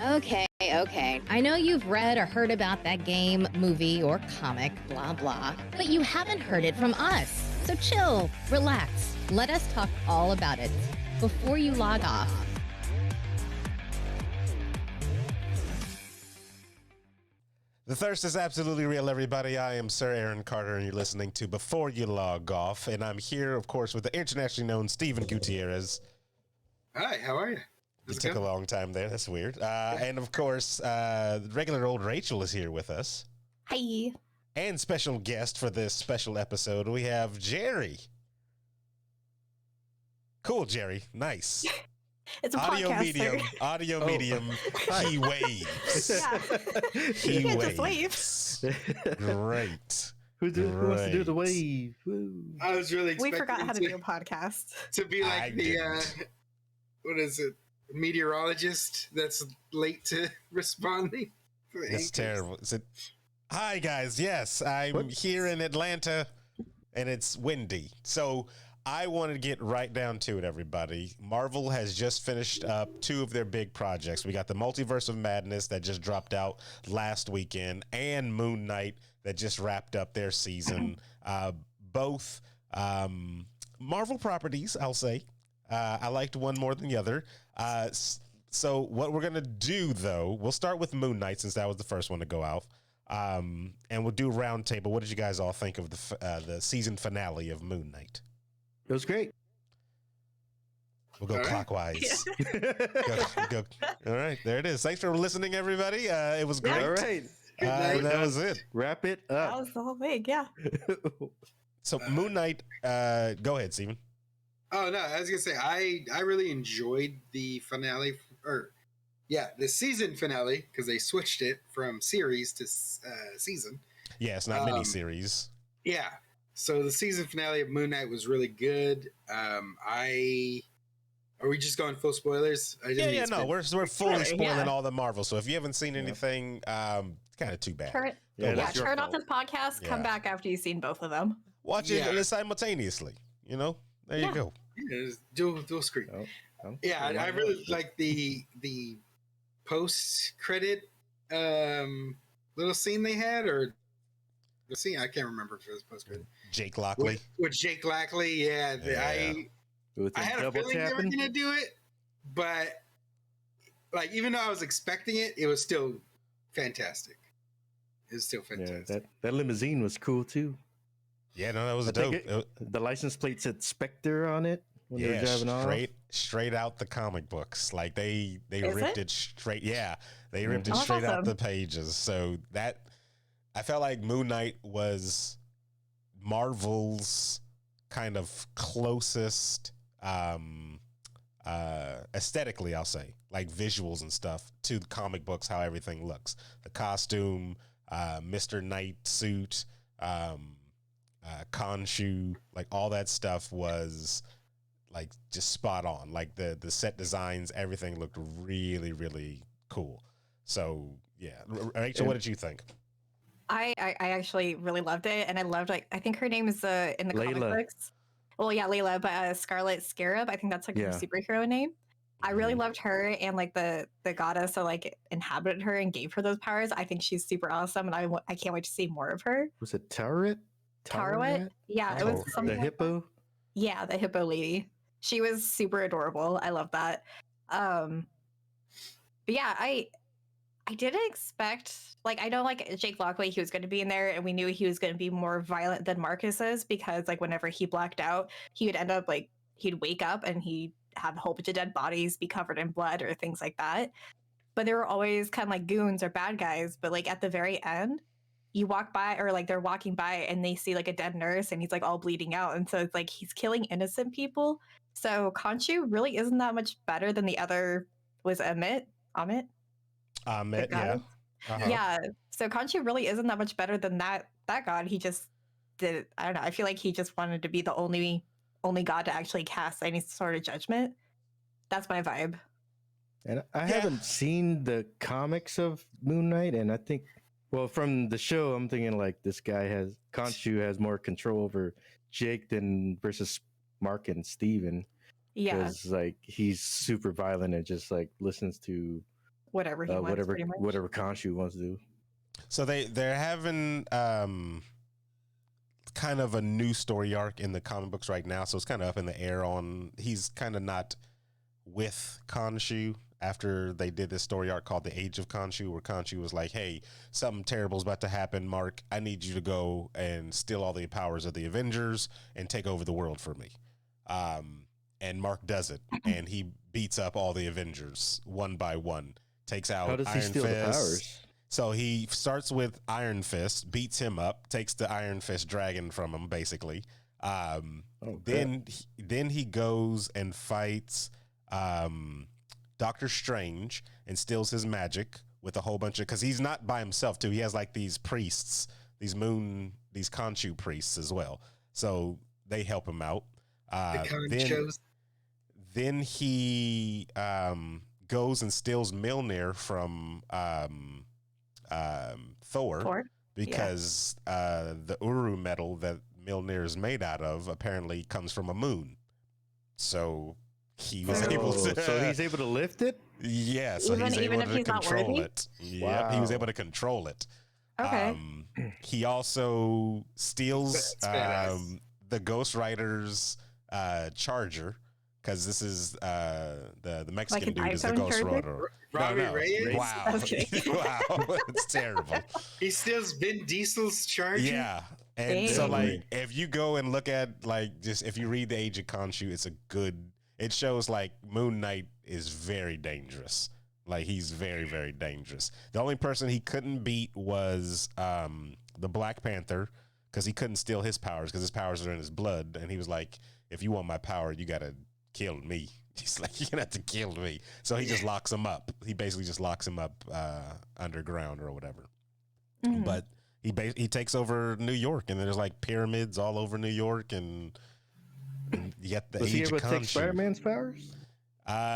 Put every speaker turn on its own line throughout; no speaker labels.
Okay. I know you've read or heard about that game, movie, or comic, blah, blah, but you haven't heard it from us. So chill, relax, let us talk all about it before you log off.
The thirst is absolutely real, everybody. I am Sir Aaron Carter, and you're listening to Before You Log Off. And I'm here, of course, with the internationally known Steven Gutierrez.
Hi, how are you?
It took a long time there. That's weird. And, of course, regular old Rachel is here with us.
Hi.
And special guest for this special episode, we have Jerry. Cool, Jerry. Nice.
It's a
audio
podcast,
medium.
sir.
Audio medium. He waves.
Yeah.
He
can't
waves.
just wave.
Great.
Who wants to do the wave? Woo.
I was really expecting
We forgot how to do a podcast.
to be like what is it? Meteorologist that's late to responding.
That's terrible. Is it? Hi guys. Yes, I'm here in Atlanta, and it's windy. So I want to get right down to it, everybody. Marvel has just finished up 2 of their big projects. We got the Multiverse of Madness that just dropped out last weekend, and Moon Knight that just wrapped up their season. Both Marvel properties, I'll say. I liked one more than the other. So what we're going to do, though, we'll start with Moon Knight since that was the first one to go out. And we'll do a round table. What did you guys all think of the season finale of Moon Knight?
It was great.
We'll go clockwise. Go. All right, there it is. Thanks for listening, everybody. It was great.
All right.
That was it.
Wrap it
That
up.
was the whole thing, yeah.
So Moon Knight, go ahead, Steven.
Oh no, I was gonna say I really enjoyed the finale, the season finale because they switched it from series to season.
Yeah, it's not mini-series.
Yeah, so the season finale of Moon Knight was really good. Are we just going full spoilers?
No, we're fully spoiling
Yeah.
all the Marvel. So if you haven't seen anything, it's kind of too bad.
Turn
that's your
off
fault.
this podcast, come
Yeah.
back after you've seen both of them.
Watch it simultaneously. You know, there you go.
Yeah, dual screen. Yeah, I really like the post credit little scene they had, or the scene I can't remember if it was post credit.
Jake Lockley.
With Jake Lockley,
With
I
the
had a
double
feeling they were
tapping.
gonna do it, but like even though I was expecting it, it was still fantastic. It was still fantastic.
Yeah, that limousine was cool too.
Yeah, no, that was
I think
dope.
the license plate said Spectre on it when they were driving off.
straight out the comic books. Like they
Is
ripped
it?
it straight. Yeah, they ripped it
Oh,
straight out
awesome.
the pages. So that I felt like Moon Knight was Marvel's kind of closest aesthetically, I'll say, like visuals and stuff to the comic books, how everything looks. The costume, Mr. Knight suit, Khonshu, like all that stuff was like just spot on. Like the set designs, everything looked really, really cool. So yeah, Rachel, what did you think?
I actually really loved it, and I loved I think her name is in the comic
Layla.
books. Well, yeah, Layla, but Scarlet Scarab. I think that's like her superhero name. I really loved her and like the goddess that like inhabited her and gave her those powers. I think she's super awesome, and I can't wait to see more of her.
Was it Tarawet?
Tarawet? Yeah, it was something.
The
like that.
hippo.
Yeah, the hippo lady. She was super adorable. I love that. But yeah, I didn't expect, like, I know like Jake Lockley, he was going to be in there, and we knew he was going to be more violent than Marcus is, because like whenever he blacked out, he would end up like he'd wake up and he'd have a whole bunch of dead bodies, be covered in blood or things like that. But they were always kind of like goons or bad guys. But like at the very end, you walk by, or like they're walking by and they see like a dead nurse and he's like all bleeding out. And so it's like he's killing innocent people. So Khonshu really isn't that much better than the other, was Amit?
Ahmet,
The
yeah.
god? Yeah. So Khonshu really isn't that much better than that god. He just did, I don't know. I feel like he just wanted to be the only god to actually cast any sort of judgment. That's my vibe.
And I haven't seen the comics of Moon Knight, and I think, well, from the show, I'm thinking like this guy Khonshu has more control over Jake than versus Mark and Steven.
Yeah.
Because like he's super violent and just like listens to
whatever he wants, pretty much.
Whatever Khonshu wants to do.
So they're having kind of a new story arc in the comic books right now. So it's kind of up in the air on he's kind of not with Khonshu after they did this story arc called The Age of Khonshu, where Khonshu was like, hey, something terrible is about to happen, Mark. I need you to go and steal all the powers of the Avengers and take over the world for me. And Mark does it, and he beats up all the Avengers one by one, takes out
How does
Iron
he steal
Fist.
the powers?
So he starts with Iron Fist, beats him up, takes the Iron Fist dragon from him, basically. Then he goes and fights Doctor Strange and steals his magic with a whole bunch of, because he's not by himself too. He has like these priests, these Khonshu priests as well. So they help him out. Then he goes and steals Mjolnir from Thor because the Uru metal that Mjolnir is made out of apparently comes from a moon. So he was able to.
So he's able to lift it?
Yeah, so he's able to control it. Yep, he was able to control it.
Okay.
He also steals the Ghost Rider's charger, because this is the Mexican dude is the Ghost Rider.
Robbie Reyes?
Wow. Wow. It's terrible.
He steals Vin Diesel's charger?
Yeah. And so, like, if you go and look at, like, just if you read The Age of Khonshu, it shows, like, Moon Knight is very dangerous. Like, he's very, very dangerous. The only person he couldn't beat was the Black Panther, because he couldn't steal his powers, because his powers are in his blood. And he was like, if you want my power, you got to kill me. He's like, you're gonna have to kill me. So he just locks him up. He basically just locks him up underground or whatever. Mm-hmm. But he takes over New York, and there's like pyramids all over New York, and you get the Age of Khonshu. Was he able to take
Spider-Man's powers?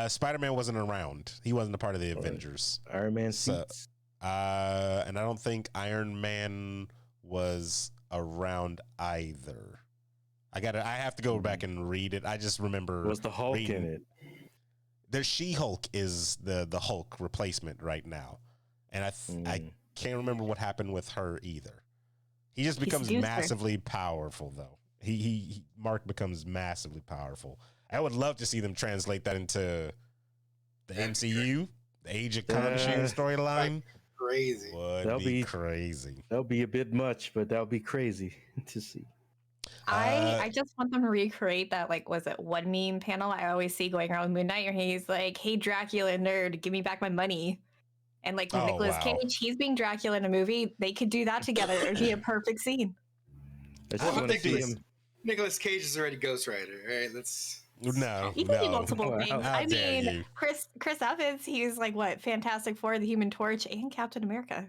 Spider-Man wasn't around. He wasn't a part of the Avengers.
Iron Man suits.
And I don't think Iron Man was around either. I have to go back and read it. I just remember.
Was the Hulk in it?
The She-Hulk is the Hulk replacement right now, and I can't remember what happened with her either. He just becomes massively powerful, though. Mark becomes massively powerful. I would love to see them translate that into the MCU, the Age of Khonshu storyline.
Crazy.
Would be crazy.
That'll be a bit much, but that'll be crazy to see.
I just want them to recreate that, like, was it one meme panel I always see going around with Moon Knight, where he's like, hey, Dracula nerd, give me back my money. And like Nicolas Cage, he's being Dracula in a movie. They could do that together. It would be a perfect scene.
I just want to see him.
Nicolas Cage is already Ghost Rider, right? That's
no.
He can do multiple things.
I
mean, Chris Evans, he's like what? Fantastic Four, the Human Torch, and Captain America.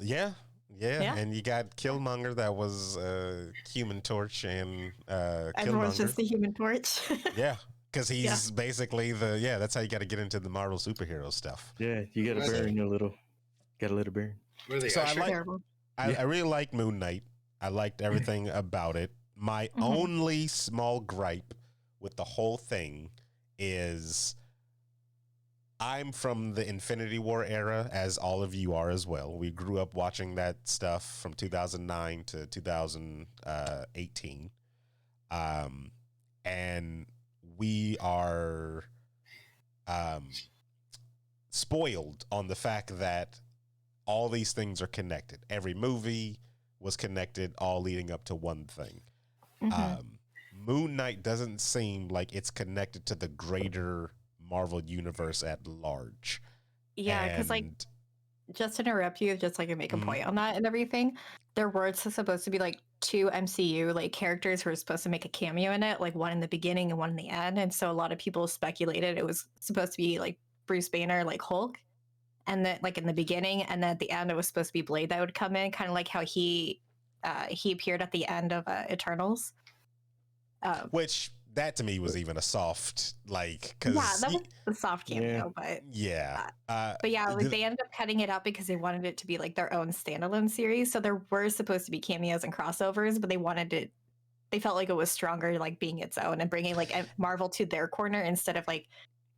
Yeah. And you got Killmonger, that was Human Torch, and
everyone's just the Human Torch.
Yeah, because he's basically that's how you got to get into the Marvel superhero stuff.
Yeah, you got to burn a little. Got to let it burn.
So I really like Moon Knight. I liked everything about it. My only small gripe with the whole thing is I'm from the Infinity War era, as all of you are as well. We grew up watching that stuff from 2009 to 2018. And we are spoiled on the fact that all these things are connected. Every movie was connected, all leading up to one thing. Moon Knight doesn't seem like it's connected to the greater Marvel universe at large.
Yeah, because like, just to interrupt you, just like to make a point on that and everything, there were supposed to be like two MCU like characters who were supposed to make a cameo in it, like one in the beginning and one in the end. And so a lot of people speculated it was supposed to be like Bruce Banner, like Hulk, and that like in the beginning, and then at the end it was supposed to be Blade that would come in, kind of like how he appeared at the end of Eternals.
Which that to me was even a soft, like, because
that was a soft cameo, but like they ended up cutting it out because they wanted it to be like their own standalone series. So there were supposed to be cameos and crossovers, but they felt like it was stronger, like being its own and bringing like Marvel to their corner instead of like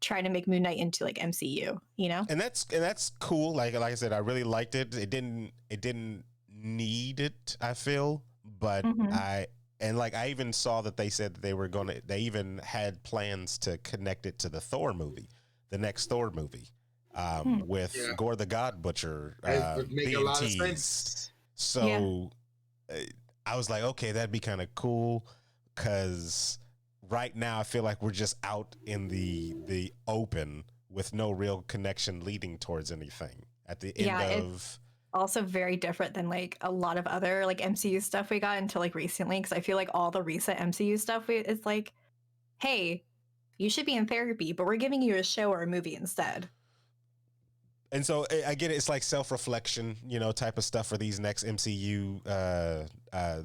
trying to make Moon Knight into like MCU, you know?
And that's cool. Like I said, I really liked it. It didn't need it, I feel, but I even saw that they said that they even had plans to connect it to the Thor movie, the next Thor movie, with Gore the God Butcher
That would make a lot of
teased.
sense.
So I was like, okay, that'd be kind of cool, because right now I feel like we're just out in the open with no real connection leading towards anything at the end of.
Also very different than like a lot of other like MCU stuff we got until like recently, because I feel like all the recent MCU stuff is like, hey, you should be in therapy, but we're giving you a show or a movie instead.
And so I get it. It's like self-reflection, type of stuff for these next MCU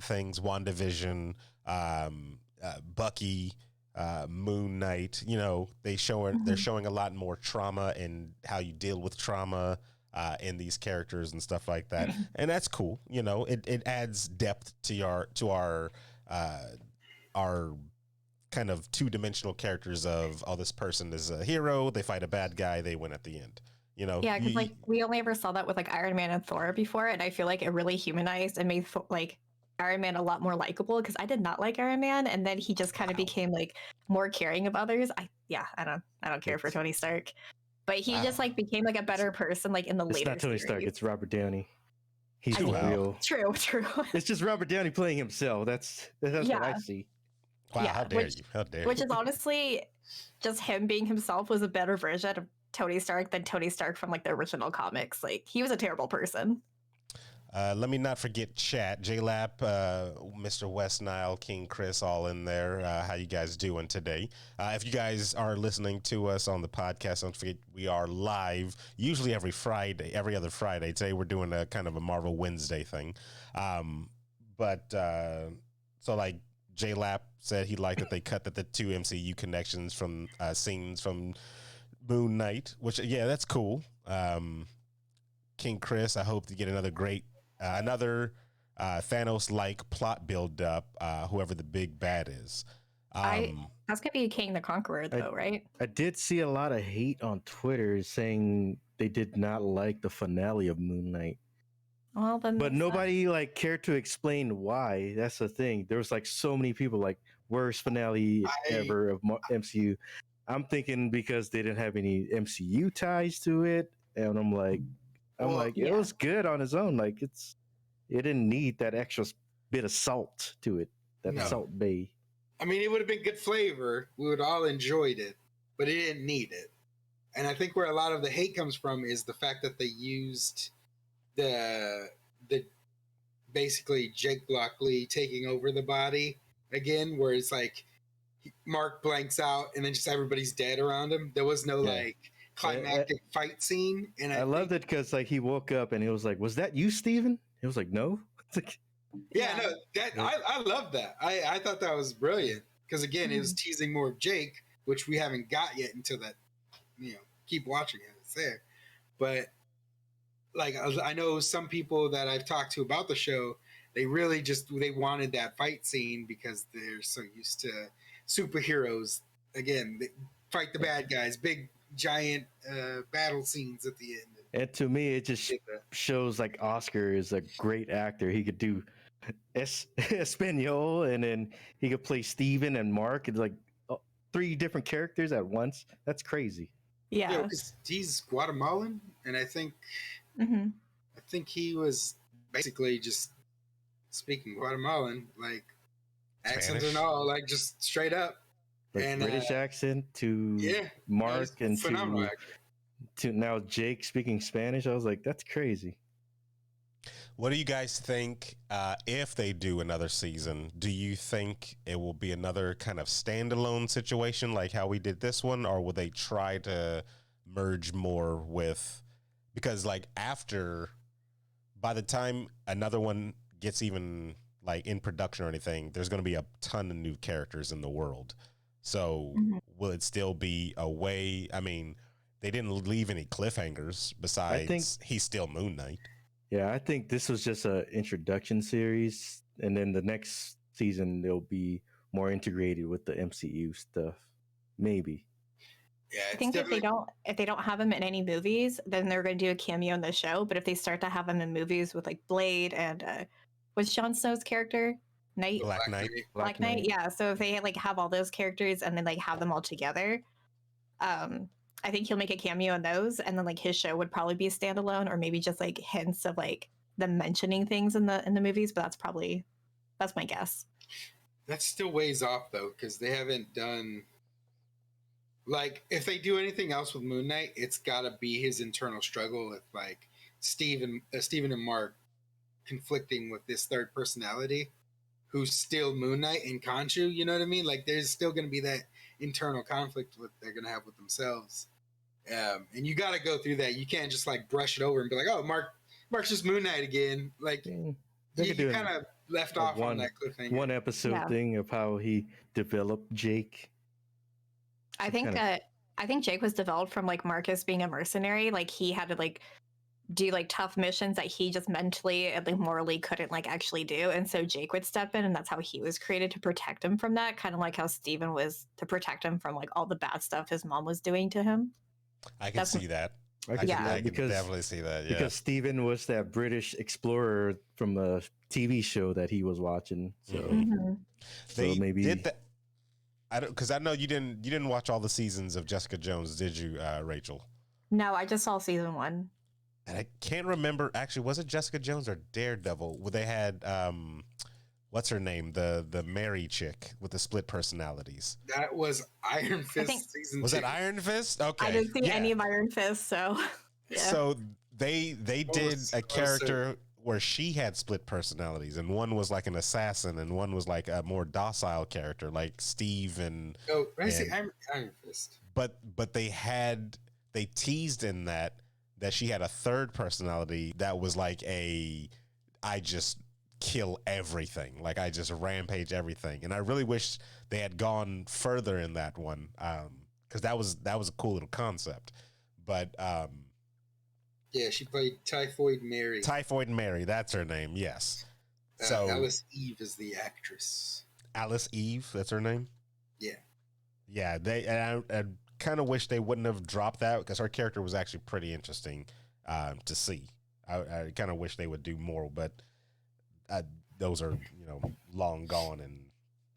things. WandaVision, Bucky, Moon Knight. They're showing a lot more trauma and how you deal with trauma in these characters and stuff like that, and that's cool. It adds depth to our kind of two-dimensional characters of, oh, this person is a hero, they fight a bad guy, they win at the end.
Yeah, because like we only ever saw that with like Iron Man and Thor before, and I feel like it really humanized and made like Iron Man a lot more likable, because I did not like Iron Man, and then he just kind of became like more caring of others. I don't care for Tony Stark. But he just like became like a better person like in the later.
It's not Tony Stark, it's Robert Downey. He's
real. True.
It's just Robert Downey playing himself. That's what I see.
Wow, how dare you? How dare you?
Which is honestly just him being himself was a better version of Tony Stark than Tony Stark from like the original comics. Like he was a terrible person.
Let me not forget chat. JLap, Mr. West Nile, King Chris, all in there. How you guys doing today? If you guys are listening to us on the podcast, don't forget we are live, usually every other Friday. Today we're doing a kind of a Marvel Wednesday thing. So like JLap said he liked that they cut the two MCU connections from scenes from Moon Knight, which, that's cool. King Chris, I hope to get another great Thanos-like plot build up, whoever the big bad is.
That's gonna be King the Conqueror, though, right?
I did see a lot of hate on Twitter saying they did not like the finale of Moon Knight.
Well, then,
but nobody like cared to explain why. That's the thing. There was like so many people like worst finale ever of MCU. I'm thinking because they didn't have any MCU ties to it, and I'm like, it was good on its own. Like it didn't need that extra bit of salt to it. Salt Bay.
I mean, it would have been good flavor. We would all enjoyed it, but it didn't need it. And I think where a lot of the hate comes from is the fact that they used the basically Jake Lockley taking over the body again, where it's like Mark blanks out and then just everybody's dead around him. There was no like climactic fight scene, and I
loved it because like he woke up and he was like, "Was that you, Steven?" He was like, "No."
I love that. I thought that was brilliant because again, it was teasing more of Jake, which we haven't got yet until that. Keep watching it. It's there, but like I know some people that I've talked to about the show, they really they wanted that fight scene because they're so used to superheroes. Again, they fight the bad guys, big giant battle scenes at the end.
And to me, it just shows like Oscar is a great actor. He could do Espanol, and then he could play Steven and Mark. It's like 3 different characters at once. That's crazy.
Yeah,
because he's Guatemalan, and I think he was basically just speaking Guatemalan, like accent and all, like just straight up.
Like
and
British accent to Mark and to now Jake speaking Spanish. I was like, that's crazy.
What do you guys think if they do another season? Do you think it will be another kind of standalone situation like how we did this one, or will they try to merge more with, because like by the time another one gets even like in production or anything, there's going to be a ton of new characters in the world. So will it still be a way? I mean, they didn't leave any cliffhangers besides he's still Moon Knight.
Yeah, I think this was just an introduction series, and then the next season they'll be more integrated with the MCU stuff. Maybe.
Yeah,
I
it's
think
definitely
if they don't have him in any movies, then they're going to do a cameo in the show. But if they start to have him in movies with like Blade and what's Jon Snow's character, Knight,
Black Knight.
Black Knight, yeah. So if they like have all those characters and then like have them all together, I think he'll make a cameo in those, and then like his show would probably be a standalone, or maybe just like hints of like them mentioning things in the movies. But that's my guess.
That's still ways off though, because they haven't done like if they do anything else with Moon Knight, it's got to be his internal struggle with like Stephen and Mark conflicting with this third personality, who's still Moon Knight and Khonshu. You know what I mean? Like there's still going to be that internal conflict they're going to have with themselves, and you got to go through that. You can't just like brush it over and be like, "Oh, Mark's just Moon Knight again." Like you kind of left off on that cliffhanger.
One episode thing of how he developed Jake.
I think Jake was developed from like Marcus being a mercenary. Like he had to like do like tough missions that he just mentally and like morally couldn't like actually do, and so Jake would step in, and that's how he was created, to protect him from that, kind of like how Steven was to protect him from like all the bad stuff his mom was doing to him.
I can see that. I can definitely see that. Yeah.
Because Steven was that British explorer from a TV show that he was watching. So,
they
maybe
did that. I don't, because I know you didn't watch all the seasons of Jessica Jones, did you, Rachel?
No, I just saw season 1.
And I can't remember. Actually, was it Jessica Jones or Daredevil? Where they had what's her name, the Mary chick with the split personalities.
That was Iron Fist season 2.
Was that Iron Fist? Okay,
I didn't see any of Iron Fist, so yeah.
So they did a character where she had split personalities, and one was like an assassin, and one was like a more docile character, like Steve and.
Oh, I see Iron Fist.
But they teased in that she had a third personality that was like I just kill everything, like I just rampage everything, and I really wish they had gone further in that one, because that was a cool little concept, but
yeah, she played Typhoid Mary.
Typhoid Mary, that's her name. Yes. So
Alice Eve is the actress.
Alice Eve, that's her name.
Yeah.
Yeah, I kind of wish they wouldn't have dropped that, because her character was actually pretty interesting to see. I kind of wish they would do more, but those are long gone, and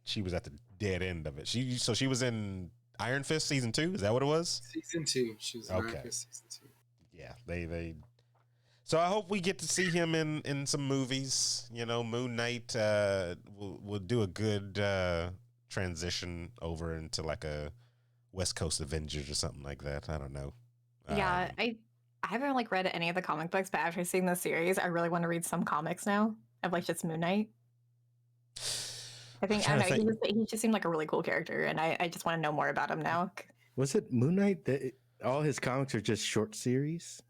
she was at the dead end of it. She was in Iron Fist season 2. Is that what it was?
Season 2. She was in Iron Fist season 2.
Yeah, they. So I hope we get to see him in some movies. Moon Knight will do a good transition over into like a West Coast Avengers or something like that. I don't know.
Yeah, I haven't like read any of the comic books, but after seeing the series, I really want to read some comics now of like just Moon Knight. I don't know. He just seemed like a really cool character, and I just want to know more about him now.
Was it Moon Knight that all his comics are just short series?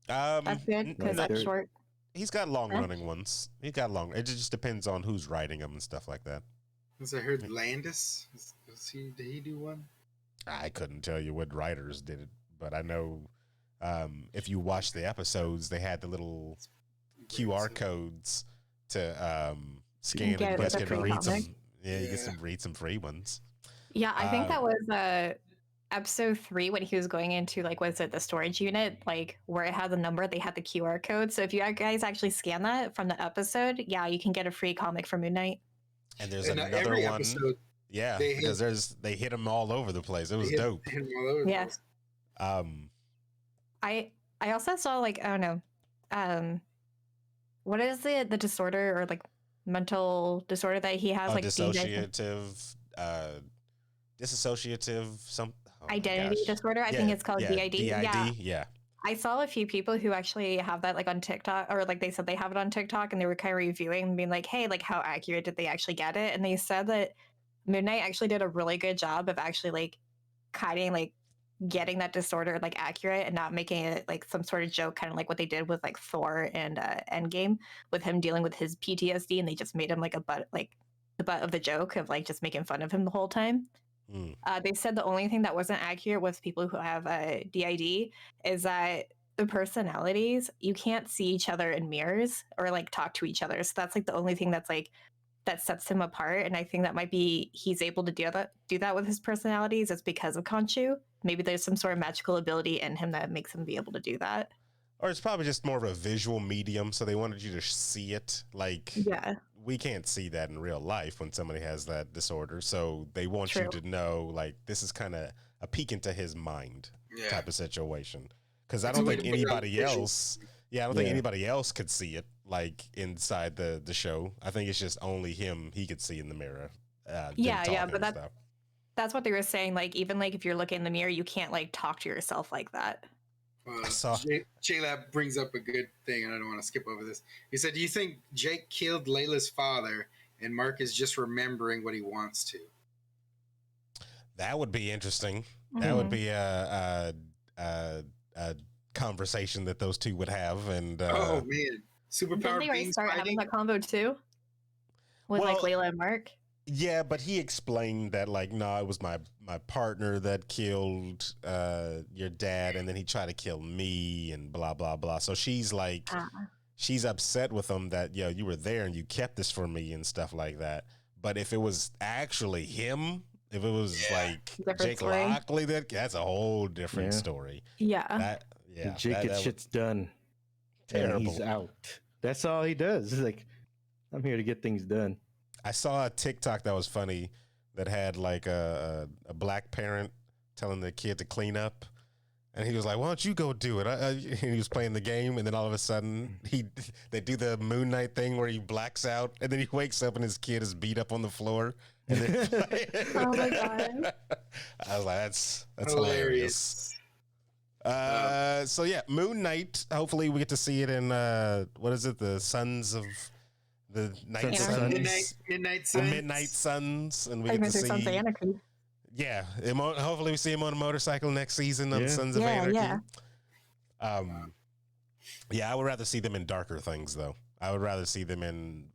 That's good because that's short.
He's got long running ones. It just depends on who's writing them and stuff like that.
As I heard, Landis. Did he do one?
I couldn't tell you what writers did it, but I know if you watch the episodes, they had the little QR codes to scan and read some. Yeah, you get read some free ones.
Yeah, I think that was episode 3 when he was going into like, was it the storage unit, like where it had the number, they had the QR code. So if you guys actually scan that from the episode, yeah, you can get a free comic for Moon Knight.
And there's another one. Episode, yeah, because they hit them all over the place. It was dope.
Yeah. I also saw like, I don't know, what is the disorder or like mental disorder that he has? Like
dissociative
identity disorder. I think it's called DID.
Yeah.
I saw a few people who actually have that like on TikTok, or like they said they have it on TikTok, and they were kind of reviewing and being like, hey, like how accurate did they actually get it? And they said that Moon Knight actually did a really good job of actually like hiding, like getting that disorder like accurate and not making it like some sort of joke, kind of like what they did with like Thor and Endgame, with him dealing with his PTSD, and they just made him like the butt of the joke of like just making fun of him the whole time. They said the only thing that wasn't accurate with people who have DID is that the personalities, you can't see each other in mirrors or like talk to each other. So that's like the only thing that's like that sets him apart, and I think that might be he's able to do that with his personalities. It's because of Khonshu. Maybe there's some sort of magical ability in him that makes him be able to do that.
Or it's probably just more of a visual medium, so they wanted you to see it. Like,
Yeah,
we can't see that in real life when somebody has that disorder, so they want you to know, like, this is kind of a peek into his mind type of situation. Because I don't think anybody else, I don't think anybody else could see it, like, inside the show. I think it's just only him he could see in the mirror.
But that's what they were saying. Like, even like if you're looking in the mirror, you can't like talk to yourself like that.
J-Lab brings up a good thing, and I don't want to skip over this. He said, do you think Jake killed Layla's father and Mark is just remembering what he wants to?
That would be interesting. That would be a conversation that those two would have. And
oh man, superpower
Didn't they
beings
start
fighting?
having that combo too with like Layla and Mark?
Yeah, but he explained that, like, no, it was my partner that killed your dad, and then he tried to kill me, and blah blah blah. So she's like, she's upset with him that you were there and you kept this for me and stuff like that. But if it was actually him, if it was like Jake Lockley, that's a whole different story.
Yeah,
Jake gets shit's done.
Terrible.
And he's out. That's all he does. He's like, I'm here to get things done.
I saw a TikTok that was funny that had like a black parent telling the kid to clean up. And he was like, why don't you go do it? And he was playing the game, and then all of a sudden they do the Moon Knight thing where he blacks out, and then he wakes up and his kid is beat up on the floor. And
oh my god!
I was like, that's hilarious. So yeah, Moon Knight. Hopefully we get to see it in what is it? The Sons of the Night Suns,
Midnight Suns,
the Midnight Suns, and we get to see
Sons of Anarchy.
Yeah, hopefully we see him on a motorcycle next season of Sons of Anarchy. I would rather see them in darker things, though. I would rather see them in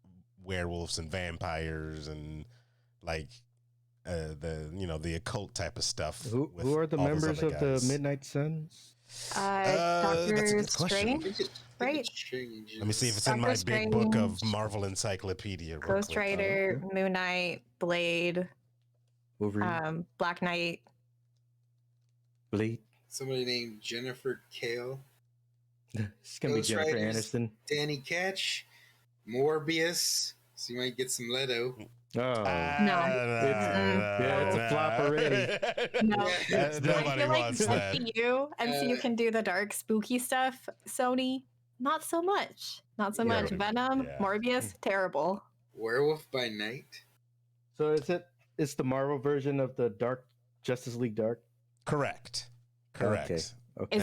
werewolves and vampires and like the occult type of stuff.
Who are the members of the Midnight Suns?
Doctor Strange, right?
Let me see if it's in my big book of Marvel Encyclopedia.
Ghost Rider, Moon Knight, Blade.
Wolverine.
Black Knight.
Blade.
Somebody named Jennifer Kale.
It's gonna be Jennifer Aniston.
Danny Ketch. Morbius. So you might get some Leto.
Oh
no.
It's a flop already.
No.
Nobody wants that.
MCU can do the dark, spooky stuff. Sony, not so much. Not so much. Venom, Morbius, terrible.
Werewolf by Night.
So it's the Marvel version of the Dark Justice League Dark?
Correct.
Okay.
Is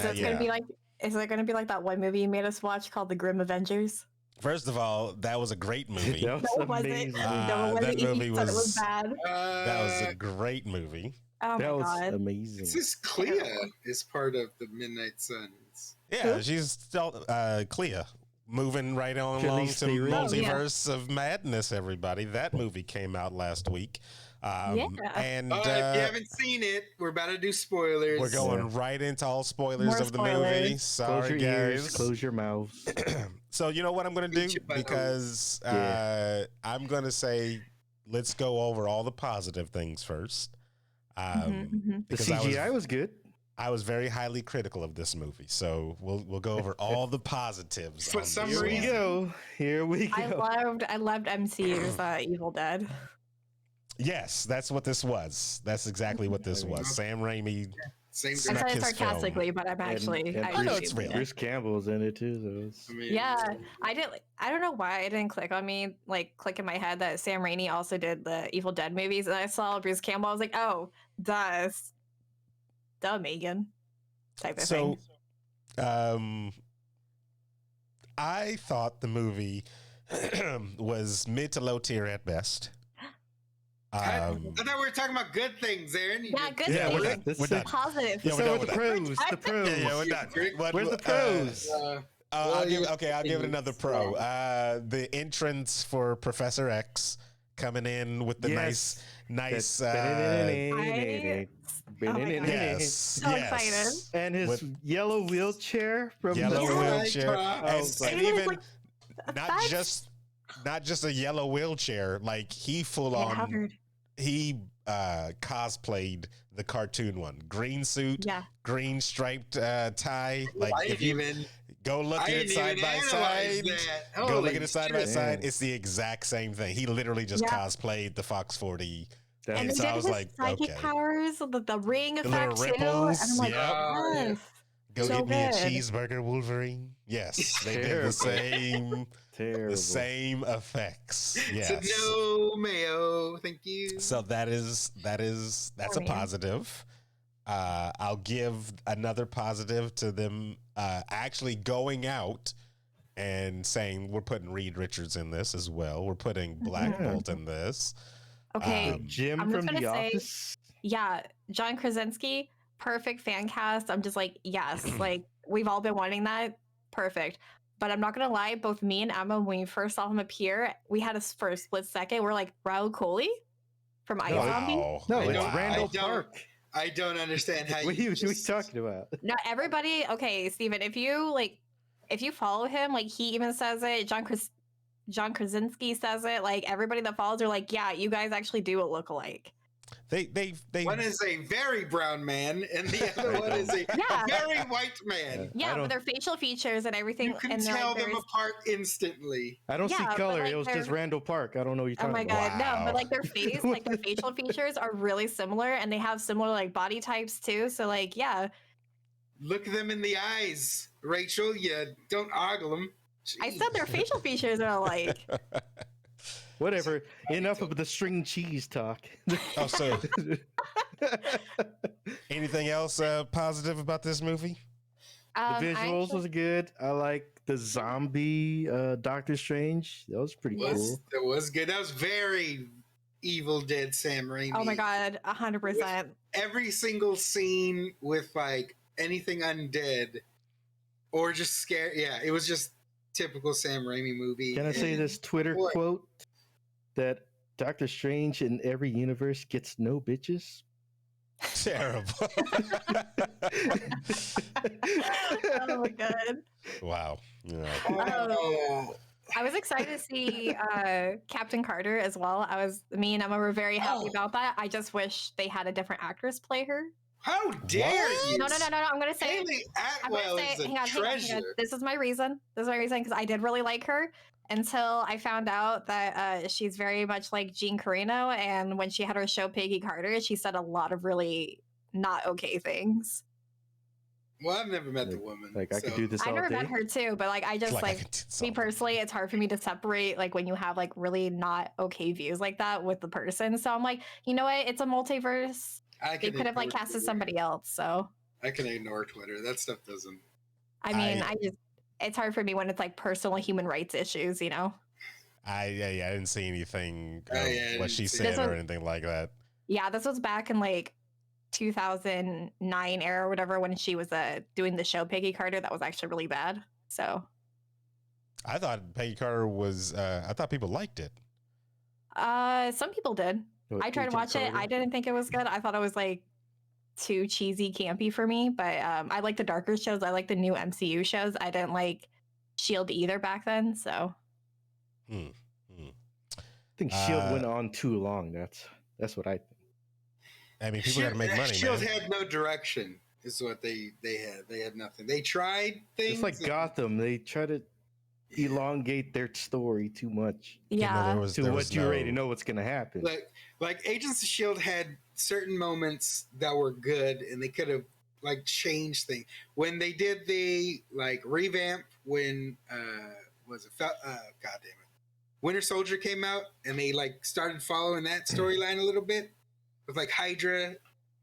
it gonna be like? Is it gonna be like that one movie you made us watch called The Grim Avengers?
First of all, that was a great movie.
That was amazing.
That movie was,
it was bad.
That was a great movie.
Oh my god,
was amazing.
This is Clea is part of the Midnight Suns.
Yeah, she's still Clea. Moving right on along to Multiverse of Madness, everybody. That movie came out last week. And
if you haven't seen it, we're about to do spoilers.
We're going right into all spoilers of the movie. Sorry,
close your
guys.
Ears, close your mouths.
So you know what I'm going to do? Because I'm going to say, let's go over all the positive things first.
The CGI was good.
I was very highly critical of this movie, so we'll go over all the positives.
For some
Here we go.
I loved MCU's Evil Dead.
Yes, that's what this was. That's exactly what this was. Sam Raimi.
Same
I said it sarcastically, but I'm actually.
I know it's real.
Bruce Campbell's in it too. So
I don't know why it didn't click on me, click in my head that Sam Raimi also did the Evil Dead movies, and I saw Bruce Campbell. I was like, oh, duh, Megan, type of thing.
So, I thought the movie was mid to low tier at best.
I thought we were talking about good things, Aaron.
Yeah, good things.
We're done.
Positive.
Yeah,
so with the pros,
Yeah, we're done.
Where's the pros?
I'll give it another pro. The entrance for Professor X coming in with the nice. Yes.
So excited.
And his yellow wheelchair from
wheelchair,
and
even not just not just a yellow wheelchair. Like he full
It
on.
hovered.
He cosplayed the cartoon one. Green suit,
Yeah.
green striped tie. Like
I
if
didn't
you
even.
go look
I
at it
didn't
side
even
by
analyze
side.
that.
Go look
Holy
at it side by
shit.
side.
Damn.
It's the exact same thing. He literally just
Yeah.
cosplayed the Fox 40.
That's
And
so
they
I
did
was
his
like,
psychic
okay.
powers, the ring
The little
effect too.
ripples,
And I'm like,
yep.
Oh, yeah.
yes.
Go
So
get me a
good.
cheeseburger, Wolverine. Yes, they did
Terrible.
the same,
terrible.
the same effects. Yes.
Said no mayo, thank you.
So that's
Poor
a
man.
positive. I'll give another positive to them actually going out and saying we're putting Reed Richards in this as well. We're putting Black
Mhm.
Bolt in this.
Okay,
Jim
I'm just
from
gonna
The
say-
Office.
yeah, John Krasinski, perfect fan cast. I'm just like, yes, like we've all been wanting that. Perfect. But I'm not gonna lie, both me and Emma, when we first saw him appear, we had us for a split second. We're like, Raul Coley from Ice
No,
Zombie.
Wow.
No,
I
it's
don't-
Randall
I don't-
Park.
I don't understand how
What are
you
you
just...
talking about?
No, everybody. Okay, Steven, if you follow him, like he even says it. John Krasinski says it. Like everybody that follows are like, yeah, you guys actually do look alike.
They
One is a very brown man, and the other one is a
Yeah.
very white man.
Yeah,
don't-
but their facial features and everything.
You can
and
tell
like,
them apart instantly.
I don't see
Yeah, but,
color.
like,
It was just
they're-
Randall Park. I don't know what you're
Oh
talking
my
about.
god, no!
Wow.
But like their face, like their facial features are really similar, and they have similar like body types too. So like, yeah,
Look them in the eyes, Rachel. You don't ogle them.
I said their facial features are alike.
Whatever. Enough of the string cheese talk.
Oh, so anything else positive about this movie?
The
I
visuals
actually-
was good. I like the zombie Doctor Strange. That was pretty cool.
That was good. That was very Evil Dead Sam Raimi.
Oh my god, 100%.
Every single scene with like anything undead or just scare. Yeah, it was just typical Sam Raimi movie.
Can I say
And
this Twitter
boy,
quote that Doctor Strange in every universe gets no bitches?
Terrible.
Oh my god.
Wow. Yeah.
Oh,
I was excited to see Captain Carter as well. Me and Emma were very happy
Oh.
about that. I just wish they had a different actress play her.
how dare
What?
you?
No. I'm gonna say.
Haley
I'm gonna
Atwell
say.
is a
Hang on.
treasure.
This is my reason. Because I did really like her until I found out that she's very much like Jean Carino, and when she had her show Peggy Carter, she said a lot of really not okay things.
Well, I've never met the woman.
Like I could
so-
do this
I
all
never
day.
met her too, but like I just
Like I
like
could do
me
something.
personally, it's hard for me to separate like when you have like really not okay views like that with the person. So I'm like, you know what? It's a multiverse.
I
They
can
could have like
ignore
casted
Twitter.
somebody else. So
I can ignore Twitter. That stuff doesn't.
I mean, it's hard for me when it's like personal human rights issues, you know?
I didn't see anything
Oh,
of
yeah, I
what she
didn't see
said
it.
or anything like that.
Yeah, this was back in like 2009 era or whatever when she was doing the show Peggy Carter. That was actually really bad. So
I thought Peggy Carter was. I thought people liked it.
some people did.
What,
I tried to
Agent
watch it.
Carter?
I didn't think it was good. I thought it was like too cheesy, campy for me. But I like the darker shows. I like the new MCU shows. I didn't like Shield either back then. So
I think Shield
Uh,
went on too long. That's what I think.
I mean, people got to make money,
Shield
man.
had no direction. Is what they had. They had nothing. They tried things.
It's like
and-
Gotham. They try to elongate their story too much
yeah,
to what you already know what's gonna happen.
like Agents of Shield had certain moments that were good, and they could have like changed things when they did the like revamp when God damn it, Winter Soldier came out, and they like started following that storyline a little bit with like Hydra.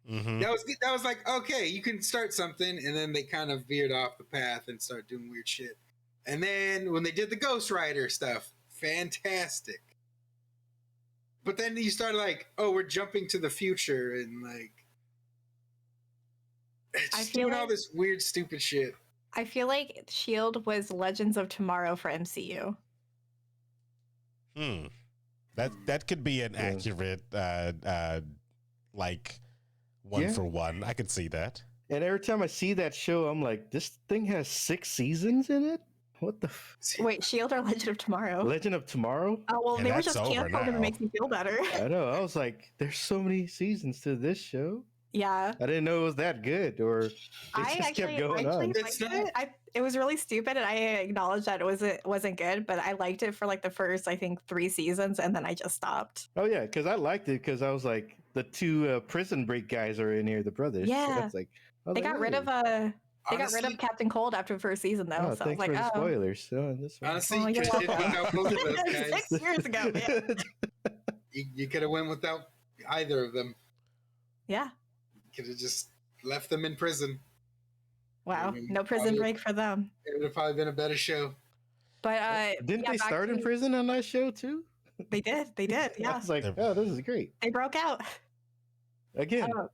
Mm-hmm.
That was like, okay, you can start something, and then they kind of veered off the path and started doing weird shit. And then when they did the Ghost Rider stuff, fantastic. But then you start like, oh, we're jumping to the future, and like
I
just
feel
doing all
like-
this weird, stupid shit.
I feel like Shield was Legends of Tomorrow for MCU.
That could be an
Yeah.
accurate, like one
Yeah.
for one. I could see that.
And every time I see that show, I'm like, this thing has 6 seasons in it. What the?
Wait, Shield or Legend of Tomorrow?
Legend of Tomorrow?
Oh well,
And
they were
that's
just
over
canceled and
now.
it makes me feel better.
I know. I was like, there's so many seasons to this show.
Yeah.
I didn't know it was that good, or they
I
just kept going on.
liked it. It was really stupid, and I acknowledge that it wasn't good, but I liked it for like the first, I think, 3 seasons, and then I just stopped.
Oh yeah, because I liked it because I was like, the 2 Prison Break guys are in here, the brothers.
Yeah.
So I was like,
They got rid of they got rid of Captain Cold after the first season, though.
Oh,
so I was
thanks
like,
for the spoilers. So this one.
Honestly,
Oh,
you
you're
could have did
welcome.
without both of those guys.
6 years ago, man.
You could have went without either of them.
Yeah.
Could have just left them in prison.
Wow.
mean,
No prison
probably-
break for them.
It would have probably been a better show.
But
Didn't
yeah,
they
back
start in
to-
prison on that show too?
They did. They did.
I
Yeah.
was like, oh, this is great.
They broke out.
Again,
Oh,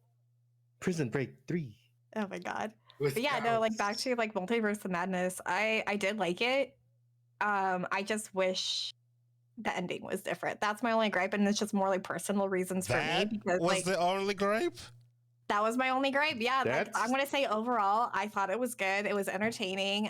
Prison Break 3.
oh my god.
With
But yeah, no, like back to like Multiverse of Madness. I did like it. I just wish the ending was different. That's my only gripe, and it's just more like personal reasons for me
That
because
was
like
the only gripe.
that was my only gripe. Yeah, like,
That's-
I'm gonna say overall, I thought it was good. It was entertaining.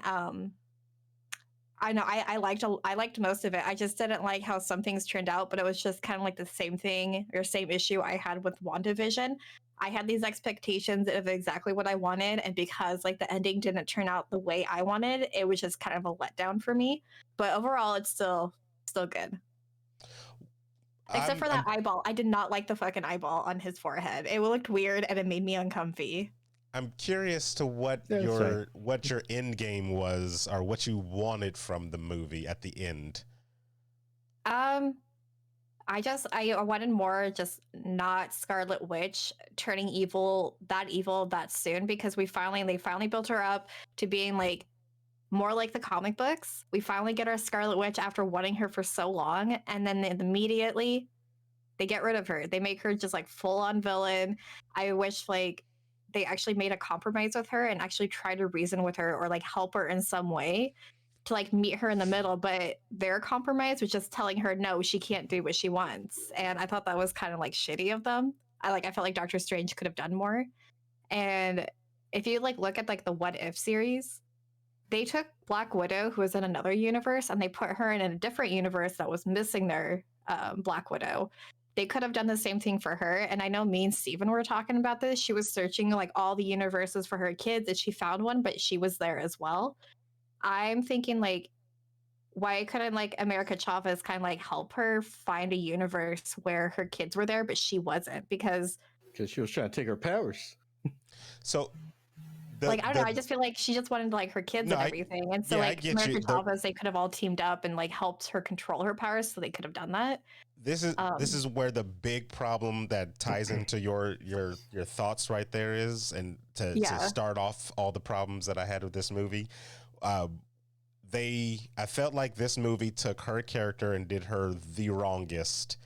I know I liked most of it. I just didn't like how some things turned out, but it was just kind of like the same thing or same issue I had with WandaVision. I had these expectations of exactly what I wanted, and because like the ending didn't turn out the way I wanted, it was just kind of a letdown for me. But overall, it's still good. Except for that eyeball. I did not like the fucking eyeball on his forehead. It looked weird and it made me uncomfy.
I'm curious to what
Yeah,
your end game was, or what you wanted from the movie at the end.
I wanted more, just not Scarlet Witch turning evil that soon, because they finally built her up to being like more like the comic books. We finally get our Scarlet Witch after wanting her for so long, and then immediately they get rid of her. They make her just like full on villain. I wish like they actually made a compromise with her and actually tried to reason with her or like help her in some way to like meet her in the middle, but their compromise was just telling her no, she can't do what she wants. And I thought that was kind of like shitty of them. I felt like Doctor Strange could have done more. And if you like look at like the What If series, they took Black Widow, who was in another universe, and they put her in a different universe that was missing their Black Widow. They could have done the same thing for her. And I know me and Steven were talking about this. She was searching like all the universes for her kids, and she found one, but she was there as well. I'm thinking like, why couldn't like America Chavez kind of like help her find a universe where her kids were there, but she wasn't, because
she was trying to take her powers.
So,
I don't know. I just feel like she just wanted like her kids and everything, and so
yeah, I
like
get
America
you.
Chavez, they could have all teamed up and like helped her control her powers, so they could have done that.
This is where the big problem that ties into your thoughts right there is, and to start off all the problems that I had with this movie. I felt like this movie took her character and did her the wrongest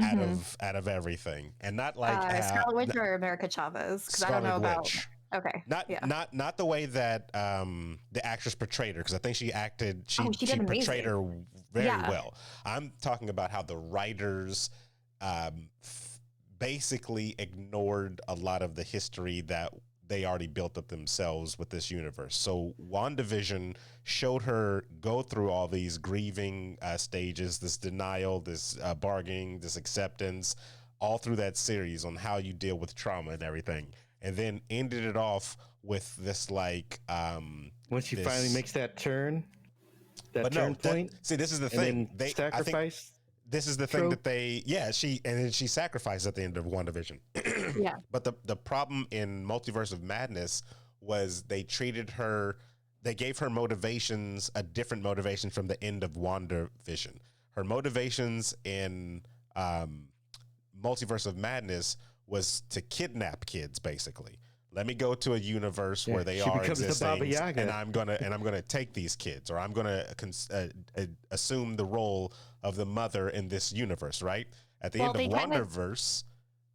out of everything, and not like
Scarlet Witch or America Chavez, because I don't know about.
Witch.
Okay.
Not the way that the actress portrayed her, because I think she portrayed her very well. I'm talking about how the writers basically ignored a lot of the history that they already built up themselves with this universe. So WandaVision showed her go through all these grieving stages, this denial, this bargaining, this acceptance, all through that series on how you deal with trauma and everything. And then ended it off with this like
when she finally makes that turn, point.
See, this is the thing.
They sacrifice.
This is the thing that she sacrificed at the end of WandaVision.
Yeah.
But the problem in Multiverse of Madness was they gave her a different motivation from the end of WandaVision. Her motivations in Multiverse of Madness was to kidnap kids, basically. Let me go to a universe where they are existing, and I'm gonna take these kids, or I'm gonna assume the role of the mother in this universe, right? At the end of WandaVerse.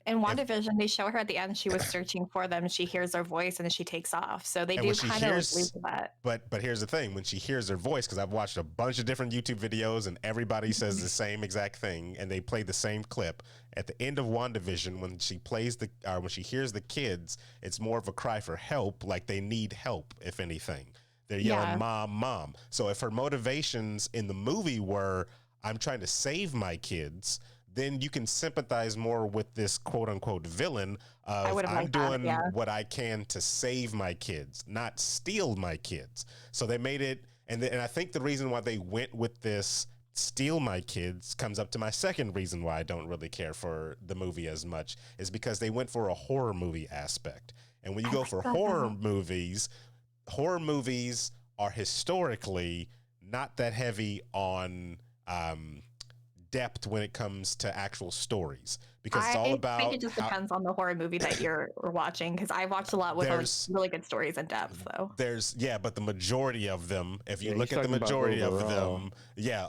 In WandaVision, they show her at the end, she was searching for them. She hears their voice and she takes off. So they do kind of allude to that.
But here's the thing. When she hears their voice, because I've watched a bunch of different YouTube videos and everybody says the same exact thing, and they play the same clip. At the end of WandaVision, when she hears the kids, it's more of a cry for help, like they need help, if anything. They're yelling, "Mom, mom." So if her motivations in the movie were, "I'm trying to save my kids," then you can sympathize more with this quote unquote villain of, "I'm doing what I can to save my kids, not steal my kids." So they made it. And I think the reason why they went with this "steal my kids" comes up to my second reason why I don't really care for the movie as much, is because they went for a horror movie aspect. And when you go for horror movies are historically not that heavy on depth when it comes to actual stories, because it's all about.
I think it just depends on the horror movie that you're watching, because I've watched a lot with really good stories in depth. So
but the majority of them, if you look at the majority of them,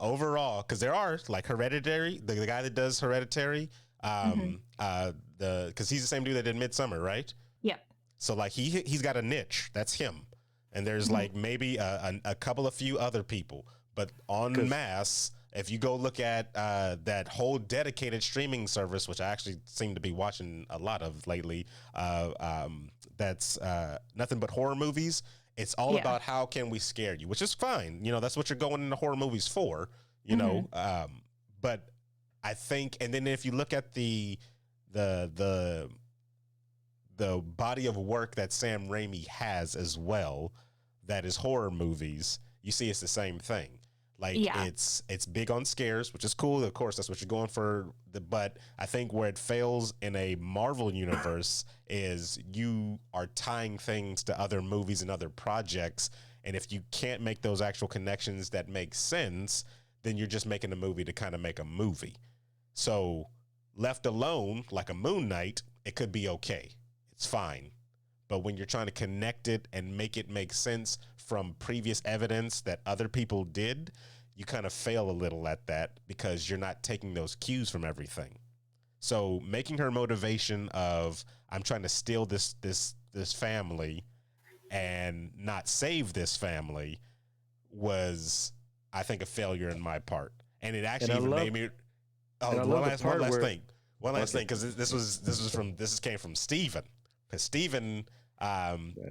overall, because there are like Hereditary, the guy that does Hereditary, because he's the same dude that did Midsummer, right?
Yep.
So like he's got a niche, that's him, and there's like maybe a couple of few other people, but en masse. If you go look at that whole dedicated streaming service, which I actually seem to be watching a lot of lately, that's nothing but horror movies. It's all about how can we scare you, which is fine. You know, that's what you're going into horror movies for, you know. But I think, and then if you look at the body of work that Sam Raimi has as well, that is horror movies, you see it's the same thing. Like it's big on scares, which is cool. Of course, that's what you're going for. But I think where it fails in a Marvel universe is you are tying things to other movies and other projects. And if you can't make those actual connections that make sense, then you're just making a movie to kind of make a movie. So left alone, like a Moon Knight, it could be okay. It's fine. But when you're trying to connect it and make it make sense from previous evidence that other people did, you kind of fail a little at that because you're not taking those cues from everything. So making her motivation of, "I'm trying to steal this family and not save this family," was, I think, a failure in my part. And it actually even made me. Oh, one last thing, because this came from Steven. Because Steven,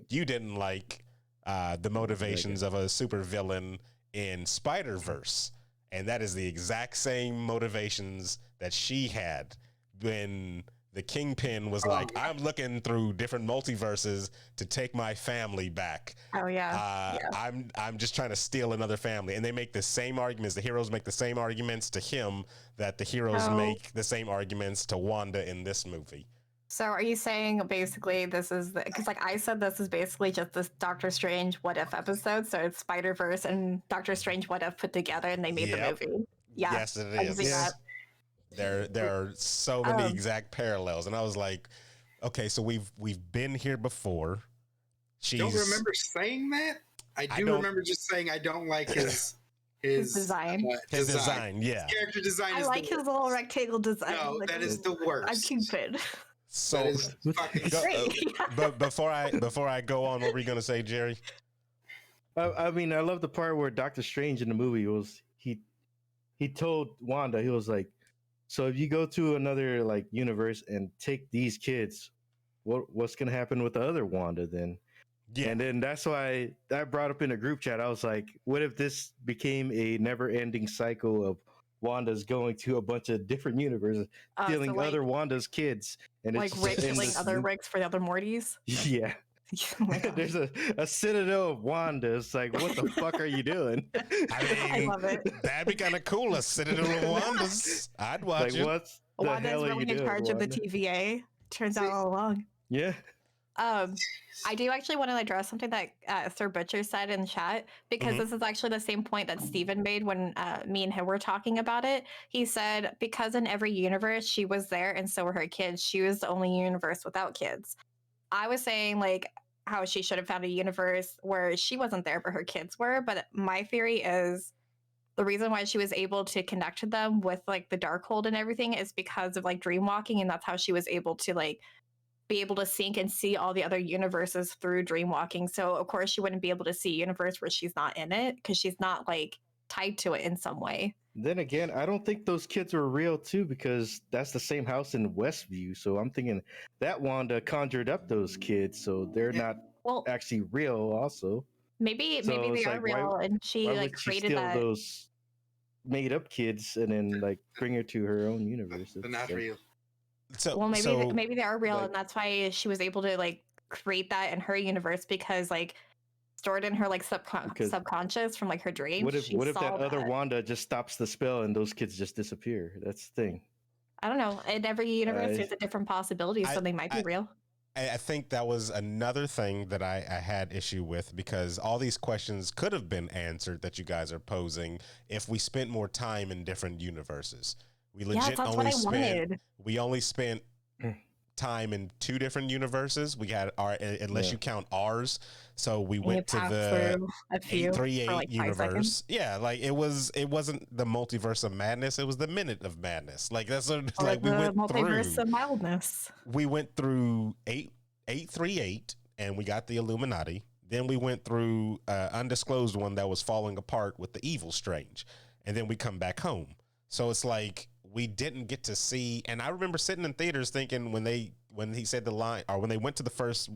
you didn't like the motivations of a supervillain in Spider-Verse. And that is the exact same motivations that she had when the Kingpin was like, "I'm looking through different multiverses to take my family back. I'm just trying to steal another family." And they make the same arguments. The heroes make the same arguments to him that the heroes make the same arguments to Wanda in this movie.
So are you saying basically this is because like I said, this is basically just this Doctor Strange What If episode. So it's Spider-Verse and Doctor Strange What If put together, and they made the movie. Yeah.
Yes, it is. There are so many exact parallels, and I was like, okay, so we've been here before.
Don't remember saying that. I remember just saying I don't like his
design.
His design, yeah.
His character design.
I like his little rectangle design.
No, that is the worst.
I'm Cupid.
So,
that is fucking
great.
But before I go on, what were you gonna say, Jerry?
I mean, I love the part where Doctor Strange in the movie was he told Wanda, he was like, "So if you go to another like universe and take these kids, what's gonna happen with the other Wanda then?" Yeah. And then that's why I brought up in a group chat. I was like, "What if this became a never-ending cycle of Wanda's going to a bunch of different universes, stealing other Wanda's kids, and
like Rick killing other Ricks for the other Mortys?"
Yeah. Oh there's a citadel of Wanda. It's like, what the fuck are you doing?
I mean,
I love it.
That'd be kind of cool. A citadel of Wandas. I'd watch it.
What's the
Wanda's
hell are
really
you
in
doing,
charge of the TVA. Turns out all along.
Yeah.
I do actually want to address something that Sir Butcher said in chat, because this is actually the same point that Steven made when me and him were talking about it. He said, because in every universe she was there and so were her kids, she was the only universe without kids. I was saying like how she should have found a universe where she wasn't there but her kids were, but my theory is the reason why she was able to connect to them with like the Darkhold and everything is because of like dream walking, and that's how she was able to like be able to sync and see all the other universes through dream walking. So of course she wouldn't be able to see a universe where she's not in it, because she's not like tied to it in some way.
Then again, I don't think those kids were real too, because that's the same house in Westview. So I'm thinking that Wanda conjured up those kids, so they're not actually real also.
Maybe
So
maybe they
it's
are
like,
real, and she
why
like
would she
created
steal
that.
those made up kids and then like bring her to her own universe?
They're
It's
not
like,
real.
So
Well, maybe they are real,
like-
and that's why she was able to like create that in her universe because like stored in her like
Because-
subconscious from like her dreams.
what if
she
that
saw
other Wanda just stops the spell and those kids just disappear? That's the thing.
I don't know. In every universe, there's a different possibility, so they might be real.
I think that was another thing that I had issue with, because all these questions could have been answered that you guys are posing if we spent more time in different universes. We legit
that's
only
what I
spent
wanted.
we only spent time in 2 different universes. We had our, unless you count ours. So we went to the 838
like
universe. Yeah, like it wasn't the multiverse of madness. It was the minute of madness. Like that's what,
or
like
the
we went
multiverse
through.
of madness.
We went through 838 and we got the Illuminati. Then we went through undisclosed one that was falling apart with the evil strange. And then we come back home. So it's like we didn't get to see. And I remember sitting in theaters thinking when he said the line, or when they went to the first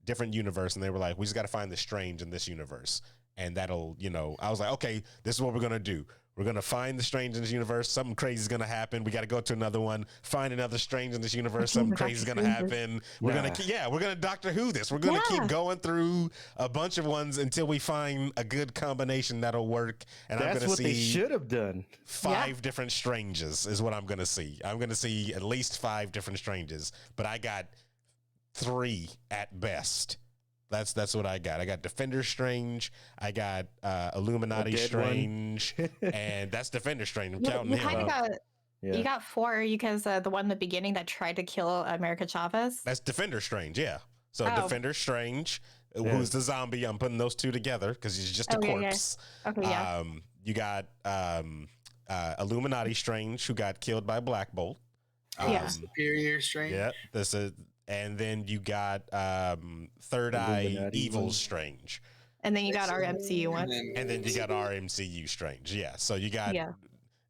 different universe and they were like, we just got to find the strange in this universe. And that'll, I was like, okay, this is what we're going to do. We're going to find the strange in this universe. Something crazy is going to happen. We got to go to another one, find another strange in this universe. Something crazy is going to happen. We're going to Doctor Who this. We're going to keep going through a bunch of ones until we find a good combination that'll work. And I'm going to see
they should have done.
5 different stranges is what I'm going to see. I'm going to see at least 5 different stranges, but I got 3 at best. That's what I got. I got Defender Strange. I got Illuminati Strange, and that's Defender Strange. I'm counting
you
him.
Kind of You got 4 because the one in the beginning that tried to kill America Chavez.
That's Defender Strange, yeah. So Defender Strange, who's the zombie. I'm putting those 2 together because he's just a corpse.
Yeah. Okay, yeah.
You got Illuminati Strange, who got killed by Black Bolt.
Superior Strange.
Yeah, and then you got Third Eye Evil Strange.
And then you got our MCU one.
And then you got our MCU Strange. Yeah. So you got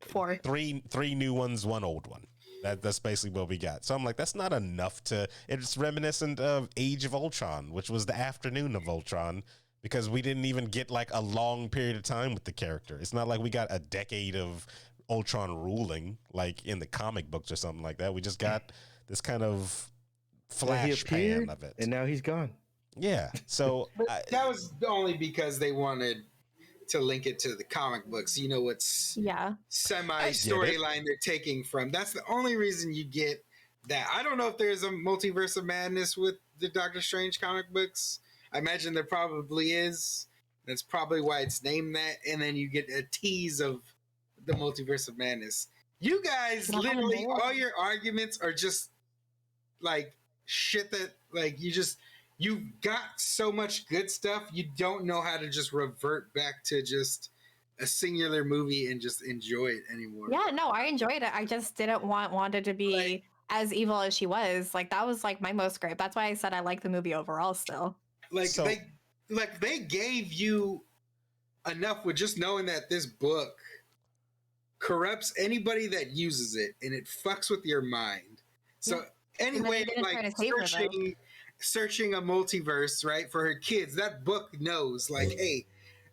4.
Three new ones, 1 old one. That's basically what we got. So I'm like, that's not enough it's reminiscent of Age of Ultron, which was the afternoon of Ultron, because we didn't even get like a long period of time with the character. It's not like we got a decade of Ultron ruling like in the comic books or something like that. We just got this kind of flash pan of it,
and now he's gone.
Yeah, so
that was only because they wanted to link it to the comic books. What's semi storyline they're taking from. That's the only reason you get that. I don't know if there's a multiverse of madness with the Doctor Strange comic books. I imagine there probably is. That's probably why it's named that. And then you get a tease of the multiverse of madness. You guys, literally, all your arguments are just like shit that like you got so much good stuff, you don't know how to just revert back to just a singular movie and just enjoy it anymore.
Yeah, no, I enjoyed it. I just didn't want Wanda to be as evil as she was. Like that was like my most gripe. That's why I said I like the movie overall still.
They gave you enough with just knowing that this book corrupts anybody that uses it and it fucks with your mind. So anyway, like searching a multiverse, right, for her kids, that book knows, like, hey,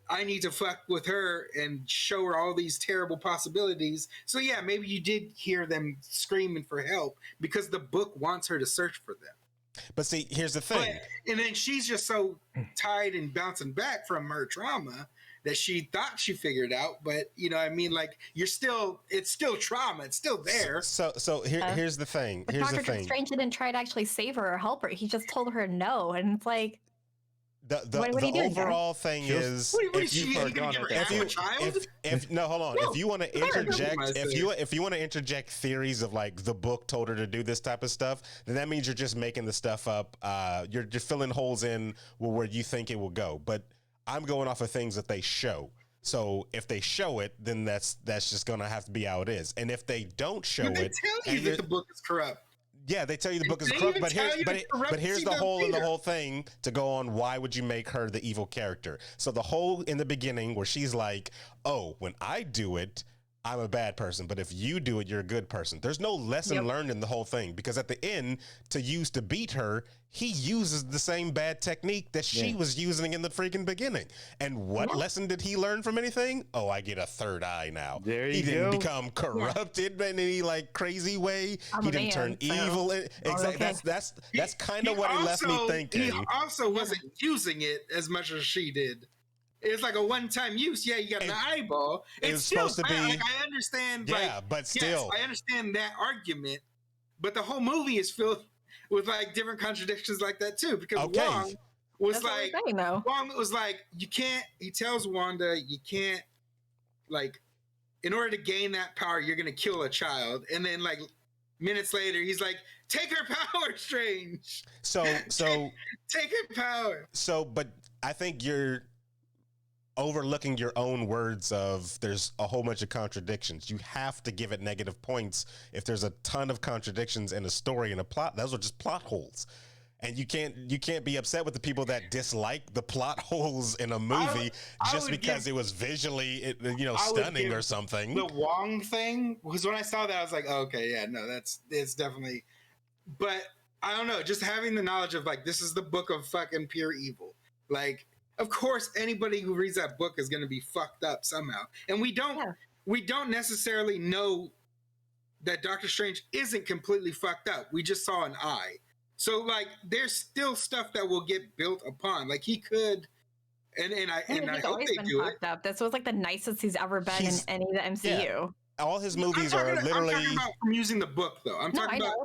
I need to fuck with her and show her all these terrible possibilities. So yeah, maybe you did hear them screaming for help because the book wants her to search for them.
But see, here's the thing.
And then she's just so tired and bouncing back from her trauma that she thought she figured out, but like it's still trauma. It's still there.
So here's the thing.
But Doctor Strange didn't try to actually save her or help her. He just told her no, and it's like
the overall thing is no, hold on. If you want to interject, if you want to interject theories of like the book told her to do this type of stuff, then that means you're just making the stuff up. You're just filling holes in where you think it will go. But I'm going off of things that they show. So if they show it, then that's just gonna have to be how it is. And if they don't show it,
they tell you that the book is corrupt.
Yeah, they tell you the book is corrupt, but here's the whole thing to go on. Why would you make her the evil character? So the whole in the beginning where she's like, "Oh, when I do it, I'm a bad person, but if you do it, you're a good person. There's no lesson learned in the whole thing, because at the end, to beat her, he uses the same bad technique that she was using in the freaking beginning. And what lesson did he learn from anything? Oh, I get a third eye now.
There you
he didn't
go.
become corrupted in any like crazy way.
I'm
he
a
didn't
man,
turn
so
evil. Exactly.
okay.
That's kind of what he left me thinking.
He also wasn't using it as much as she did. It's like a one-time use. Yeah, you got an eyeball. It's still
supposed to be.
Like, I understand.
Yeah, but still,
yes, I understand that argument. But the whole movie is filled with like different contradictions like that too. Because Wong was Wong was like, you can't. He tells Wanda, you can't. Like, in order to gain that power, you're gonna kill a child. And then like minutes later, he's like, take her power, Strange.
So
take her power.
So, but I think you're overlooking your own words of there's a whole bunch of contradictions. You have to give it negative points if there's a ton of contradictions in a story and a plot. Those are just plot holes. And you can't be upset with the people that dislike the plot holes in a movie just because it was visually stunning or something.
The Wong thing, because when I saw that I was like, oh, okay, yeah, no, it's definitely, but I don't know, just having the knowledge of like, this is the book of fucking pure evil. Like, of course, anybody who reads that book is going to be fucked up somehow. And we don't necessarily know that Doctor Strange isn't completely fucked up. We just saw an eye. So like, there's still stuff that will get built upon. Like he could, and I hope they do it.
Up. This was like the nicest he's ever been in any of the MCU.
Yeah. All his movies are literally.
I'm talking about from using the book though. I'm talking about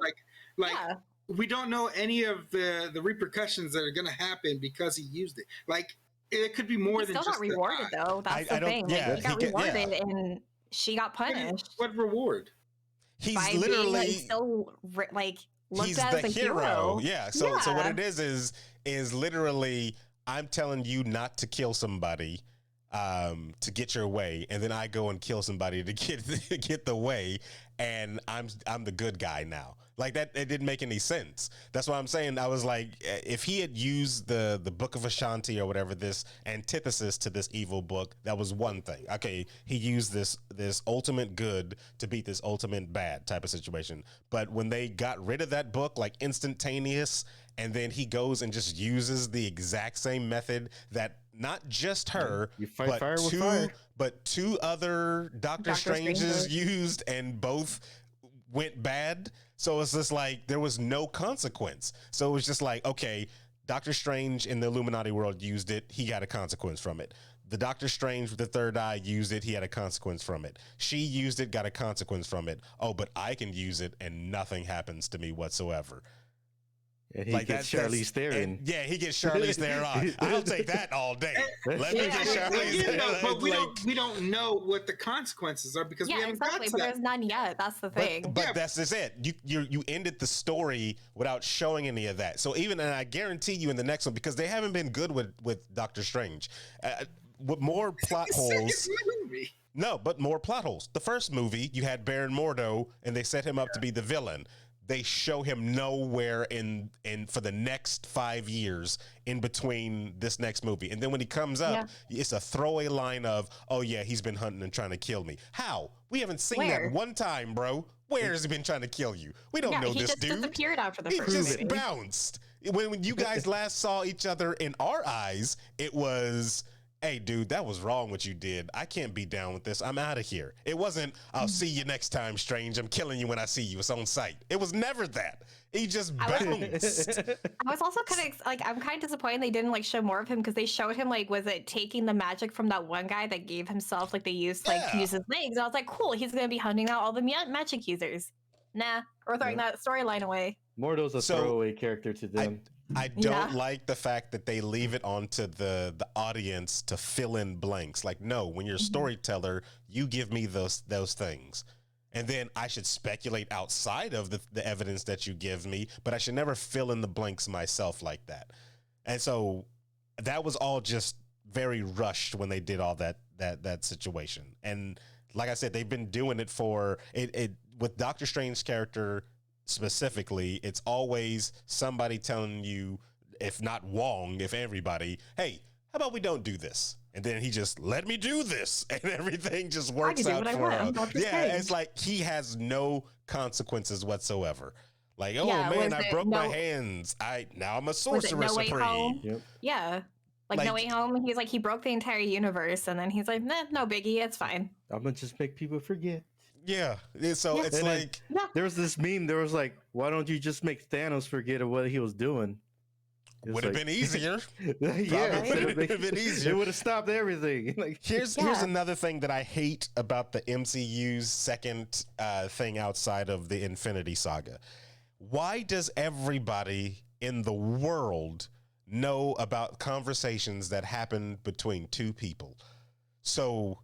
like. Yeah. We don't know any of the repercussions that are going to happen because he used it. Like, it could be more than just
still got rewarded, though. That's the thing.
Yeah,
he got rewarded, and she got punished.
What reward?
He's literally
being, still looked
he's
at
the
as a
hero. Yeah. So what it is literally, I'm telling you not to kill somebody to get your way, and then I go and kill somebody to get the way, and I'm the good guy now. Like that, it didn't make any sense. That's why I'm saying I was like, if he had used the Book of Ashanti or whatever, this antithesis to this evil book, that was one thing. Okay, he used this ultimate good to beat this ultimate bad type of situation. But when they got rid of that book, like instantaneous, and then he goes and just uses the exact same method that not just her, but two other Doctor Stranges used, and both went bad. So it's just like there was no consequence. So it was just like, okay, Doctor Strange in the Illuminati world used it. He got a consequence from it. The Doctor Strange with the third eye used it. He had a consequence from it. She used it, got a consequence from it. Oh, but I can use it and nothing happens to me whatsoever.
And he gets Charlize Theron.
Yeah, he gets Charlize Theron. I'll take that all day. Let me get Charlize Theron.
But we don't know what the consequences are because we haven't got to
but there's none yet. That's the thing.
But that's just it. You ended the story without showing any of that. So and I guarantee you in the next one, because they haven't been good with Doctor Strange, with more plot holes. No, but more plot holes. The first movie, you had Baron Mordo, and they set him up to be the villain. They show him nowhere in for the next 5 years in between this next movie. And then when he comes up, it's a throwaway line of, oh yeah, he's been hunting and trying to kill me. How? We haven't seen that one time, bro. Where has he been trying to kill you? We don't know this dude.
He just disappeared after the first
movie.
He
just bounced. When you guys last saw each other in our eyes, it was, hey, dude, that was wrong what you did. I can't be down with this. I'm out of here. It wasn't, I'll see you next time, Strange. I'm killing you when I see you. It's on sight. It was never that. He just bounced.
I was also kind of I'm kind of disappointed they didn't show more of him, because they showed him was it taking the magic from that one guy that gave himself they used to use his legs. And I was like, cool, he's gonna be hunting out all the magic users. Nah, we're throwing that storyline away.
Mordo's a throwaway character to them.
I don't like the fact that they leave it onto the audience to fill in blanks. Like, no, when you're a storyteller, you give me those things. And then I should speculate outside of the evidence that you give me, but I should never fill in the blanks myself like that. And so that was all just very rushed when they did all that situation. And like I said, they've been doing it for it with Doctor Strange's character specifically. It's always somebody telling you, if not Wong, if everybody, hey, how about we don't do this? and then he just let me do this, and everything just works
do
out
what I
for
want.
him.
I'm Dr.
Yeah,
Strange.
it's like he has no consequences whatsoever. Like, oh
Yeah,
man,
was
I
it
broke my
No-
hands. Now I'm a
Was it
sorcerer
No Way
supreme.
Home?
Yep.
Yeah. Like,
Like-
No Way Home, he's like, he broke the entire universe, and then he's like, nah, no biggie, it's fine.
I'm gonna just make people forget.
Yeah, so
Yeah.
it's
And then-
like,
Yeah.
There was this meme. There was like, why don't you just make Thanos forget of what he was doing? It's
would have
like-
been easier.
Yeah, instead of
Would've been easier.
It would have stopped everything. Like,
Here's
Yeah.
another thing that I hate about the MCU's second thing outside of the Infinity Saga. Why does everybody in the world know about conversations that happen between two people? So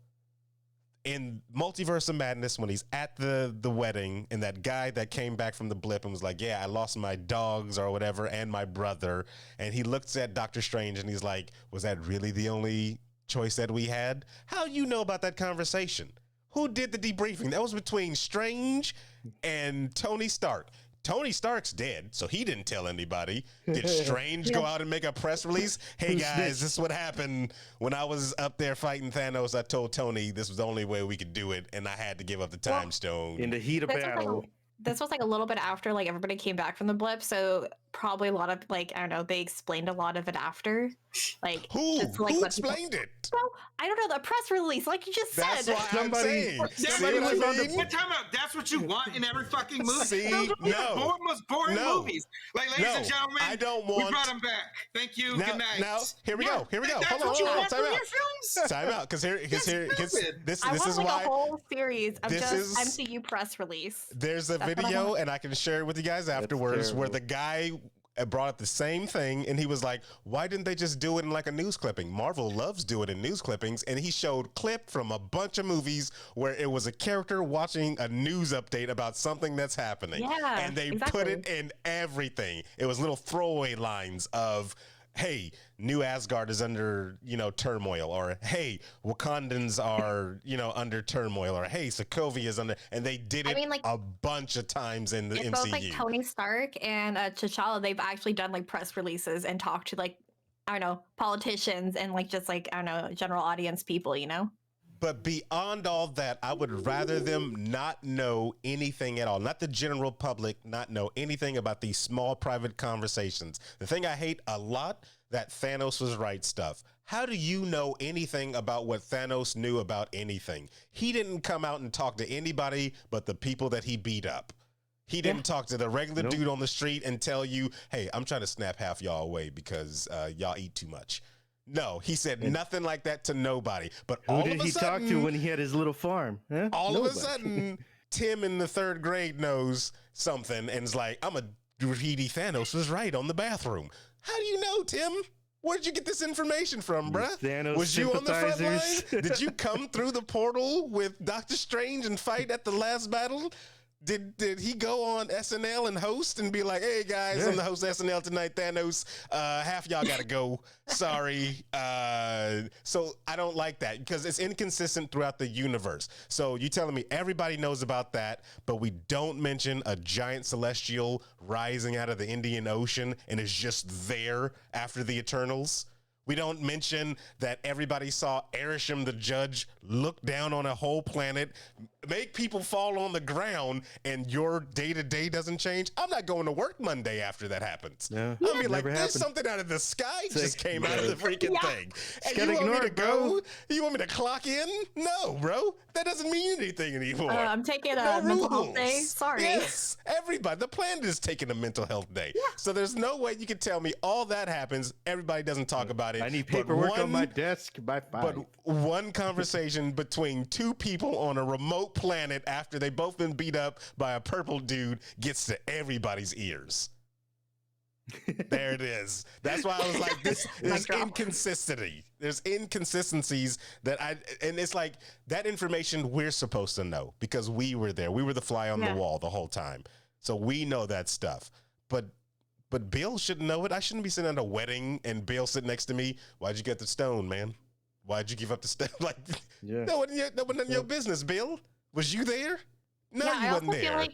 in Multiverse of Madness, when he's at the wedding, and that guy that came back from the blip and was like, yeah, I lost my dogs or whatever and my brother, and he looks at Doctor Strange and he's like, was that really the only choice that we had? How do you know about that conversation? Who did the debriefing? That was between Strange and Tony Stark. Tony Stark's dead, so he didn't tell anybody. Did Strange go out and make a press release? Hey
Who
guys,
snitched?
this is what happened when I was up there fighting Thanos. I told Tony this was the only way we could do it, and I had to give up the time stone.
in the heat of
This was,
battle.
like, this was like a little bit after like everybody came back from the blip, so probably a lot of like, I don't know, they explained a lot of it after. Like
Who?
just to, like,
Who
let people-
explained it?
Well, I don't know, the press release, like you just
That's
said.
why
Somebody-
I'm saying.
That's
See what I
was on the-
mean?
But time out. That's what you want in every fucking movie.
See,
Those are the
no.
most boring
No.
movies. Like, ladies
No,
and gentlemen,
I don't
we
want.
brought them back. Thank you.
Now,
Good night.
now, here we go. Here we go.
That's
Hold
what you
on.
want
Time
from
out.
your films.
Time out. Because
That's stupid.
this
I want
is
like
why.
a whole series of
this
just
is-
MCU press release.
There's a
That's what I
video,
want.
and I can share it with you guys afterwards, where
terrible.
the guy brought up the same thing, and he was like, why didn't they just do it in like a news clipping? Marvel loves doing it in news clippings, and he showed clip from a bunch of movies where it was a character watching a news update about something that's happening.
Yeah,
and they
exactly.
put it in everything. It was little throwaway lines of, hey, New Asgard is under, turmoil, or hey, Wakandans are, under turmoil, or hey, Sokovia is under, and they did it
I mean, like,
a bunch of times in the
It's
MCU.
both like Tony Stark and T'Challa, they've actually done like press releases and talked to like, I don't know, politicians and like just like, I don't know, general audience people,
But beyond all that, I would rather them not know anything at all. Not the general public not know anything about these small private conversations. The thing I hate a lot, that Thanos was right stuff. How do you know anything about what Thanos knew about anything? He didn't come out and talk to anybody but the people that he beat up. He didn't talk to the regular
Nope.
dude on the street and tell you, hey, I'm trying to snap half y'all away because y'all eat too much. No, he said nothing like that to nobody. But
Who
all
did
of a
he
sudden,
talk to when he had his little farm? Huh?
all of a
Nobody.
sudden, Tim in the third grade knows something and is like, I'm a greedy Thanos was right on the bathroom. How do you know, Tim? Where did you get this information from, bruh?
Thanos
Was you on the front line?
sympathizers.
Did you come through the portal with Doctor Strange and fight at the last battle? Did he go on SNL and host and be like, hey guys, I'm the host of SNL tonight, Thanos. Half y'all gotta go. Sorry. So I don't like that because it's inconsistent throughout the universe. So you telling me everybody knows about that, but we don't mention a giant celestial rising out of the Indian Ocean and is just there after the Eternals? We don't mention that everybody saw Erisham the Judge look down on a whole planet, make people fall on the ground, and your day-to-day doesn't change. I'm not going to work Monday after that happens.
No,
I'll be like,
never
there's
happened.
something out of the sky
It's
just
like,
came out of the freaking
Yeah.
thing. And
gotta
you want me
ignore
to
it,
go?
bro.
You want me to clock in? No, bro. That doesn't mean anything anymore.
I'm taking a
No
mental health day.
rules.
Sorry.
Yes, everybody. The planet is taking a mental health day. So there's no way you can tell me all that happens. Everybody doesn't talk about it.
I need
but
paperwork on my
one-
desk by 5.
But one conversation between two people on a remote planet after they both been beat up by a purple dude gets to everybody's ears. There it is. That's why I was like, there's
Mic drop.
inconsistency. There's inconsistencies and it's like that information we're supposed to know because we were there. We were the fly on
Yeah.
the wall the whole time. So we know that stuff. But Bill shouldn't know it. I shouldn't be sitting at a wedding and Bill sitting next to me. Why'd you get the stone, man? Why'd you give up the stone? Like,
Yeah.
that wasn't your business, Bill. Was you there? No,
Yeah,
you wasn't there.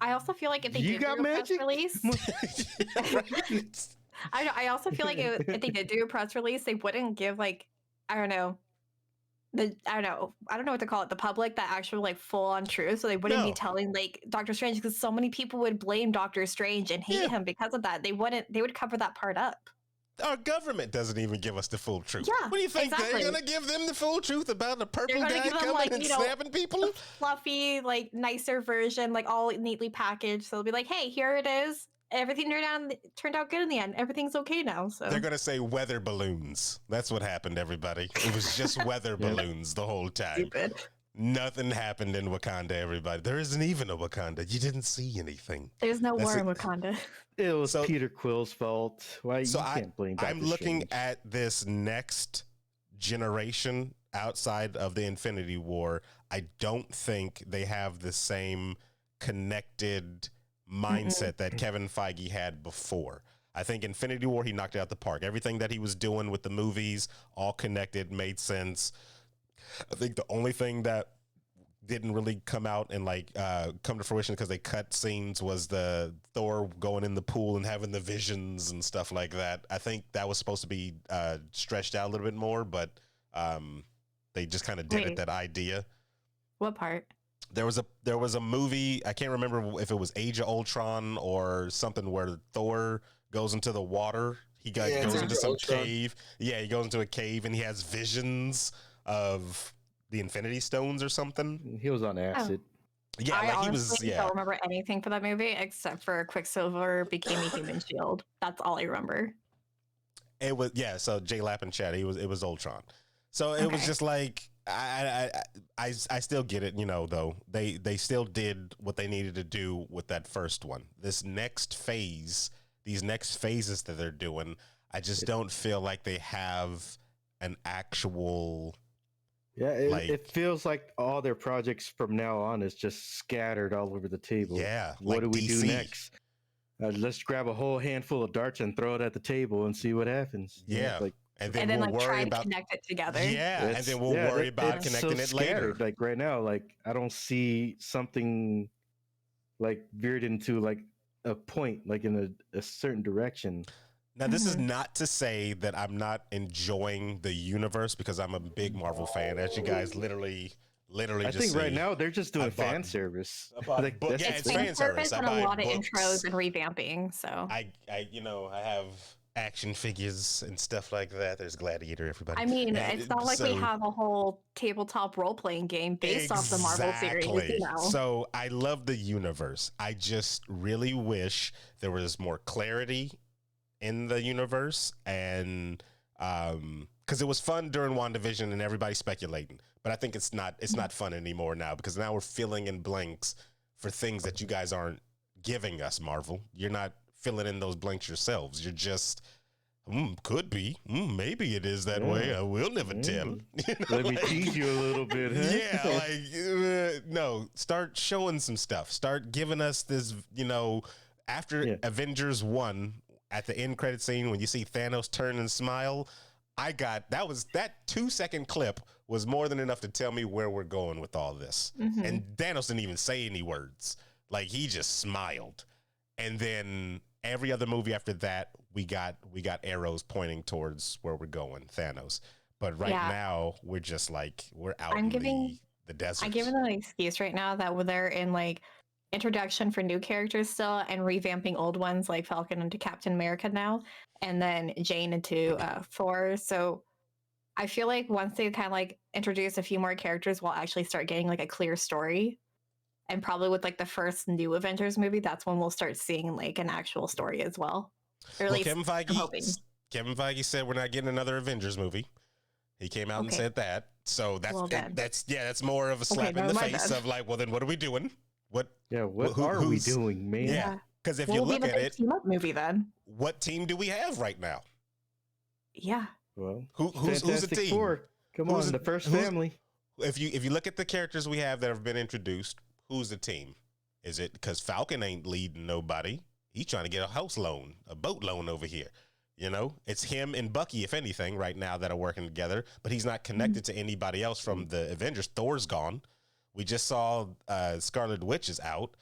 I also feel like if they
You
did
got
do a press
magic?
release,
Right.
I also feel like if they did do a press release, they wouldn't give like, I don't know, I don't know what to call it, the public, that actual like full on truth. So they wouldn't be
No.
telling like Doctor Strange, because so many people would blame Doctor Strange and hate him because of that. They would cover that part up.
Our government doesn't even give us the full truth.
Yeah,
What do you think?
exactly.
They're going to give them the full truth about a purple
gonna
guy
give them,
coming
like,
and
you know,
stabbing people?
Fluffy, like nicer version, like all neatly packaged. So they'll be like, hey, here it is. Everything turned out good in the end. Everything's okay now. So
They're going to say weather balloons. That's what happened, everybody. It was just weather balloons the whole time.
stupid.
Nothing happened in Wakanda, everybody. There isn't even a Wakanda. You didn't see anything.
There's no
That's
war in
it.
Wakanda.
It was
So-
Peter Quill's fault. Why
So
you can't blame Dr.
I'm looking
Strange.
at this next generation outside of the Infinity War. I don't think they have the same connected mindset that Kevin Feige had before. I think Infinity War, he knocked it out the park. Everything that he was doing with the movies, all connected, made sense. I think the only thing that didn't really come out and like come to fruition because they cut scenes was the Thor going in the pool and having the visions and stuff like that. I think that was supposed to be stretched out a little bit more, but they just kind of did it,
Wait.
that idea.
What part?
There was a movie, I can't remember if it was Age of Ultron or something, where Thor goes into the water. He goes
it's
into
Age of
some
Ultron.
cave. Yeah, he goes into a cave and he has visions of the Infinity Stones or something.
He was on acid.
Yeah,
I
like he was.
honestly
Yeah,
don't remember anything for that movie except for Quicksilver became a human shield. That's all I remember.
it was. Yeah, so Jay Lappin chat. It was Ultron. So it was
Okay.
just like I still get it. You know, though they still did what they needed to do with that first one. This next phase, these next phases that they're doing, I just don't feel like they have an actual.
Yeah, it,
Like-
it feels like all their projects from now on is just scattered all over the table.
Yeah,
What
like
do we
DC.
do next? Let's grab a whole handful of darts and throw it at the table and see what happens. You know,
Yeah,
like
and then
And then
we'll
like try
worry
to
about.
connect it together.
Yeah, and
it's-
then we'll
yeah,
worry about
it's
connecting it later.
scattered. Like right now, like I don't see something like veered into like a point, like in a certain direction.
Now, this is not to say that I'm not enjoying the universe, because I'm a big Marvel fan, as you guys literally
I
just
think right
see.
now they're just doing
bought-
fan service.
I bought
Like,
book-
that's
yeah,
the
it's
thing.
fan service. I
and
buy
a lot of
books.
intros and revamping. So
I have action figures and stuff like that. There's Gladiator, everybody.
I mean,
And
it's not like we
so-
have a whole tabletop role playing game based off the Marvel series.
Exactly.
You know?
So I love the universe. I just really wish there was more clarity in the universe, and because it was fun during WandaVision and everybody speculating, but I think it's not fun anymore now, because now we're filling in blanks for things that you guys aren't giving us. Marvel, you're not filling in those blanks yourselves. You're just could be, maybe it is that way. I will never tell. You know,
Let me
like-
tease you a little bit, huh?
yeah, like no, start showing some stuff. Start giving us this, after Avengers 1, at the end credit scene when you see Thanos turn and smile, that 2-second clip was more than enough to tell me where we're going with all this.
Mhm.
And Thanos didn't even say any words. Like, he just smiled. And then every other movie after that, we got arrows pointing towards where we're going, Thanos. But right
Yeah.
now, we're just like, we're out
I'm
in
giving-
the desert.
I give them an excuse right now that they're in like introduction for new characters still and revamping old ones like Falcon into Captain America now, and then Jane into Thor. So I feel like once they kind of like introduce a few more characters, we'll actually start getting like a clear story. And probably with like the first new Avengers movie, that's when we'll start seeing like an actual story as well. Or at
Well,
least I'm hoping.
Kevin Feige said we're not getting another Avengers movie. He came out and
Okay.
said that. So
Well, then.
that's more of a slap in
never
the
mind
face
then.
of like, well, then what are we doing? What?
Yeah, what
Who-
are we
who's-
doing, man?
Yeah. Because if
What
you
will be
look
the
at
big
it,
team up movie then?
what team do we have right now?
Yeah.
Well,
Who's the
Fantastic
team?
Four. Come
Who's
on,
the-
the first
who's-
family.
If you look at the characters we have that have been introduced, who's the team? Is it because Falcon ain't leading nobody? He's trying to get a house loan, a boat loan over here. It's him and Bucky, if anything, right now that are working together, but he's not connected to anybody else from the Avengers. Thor's gone. We just saw Scarlet Witch is out.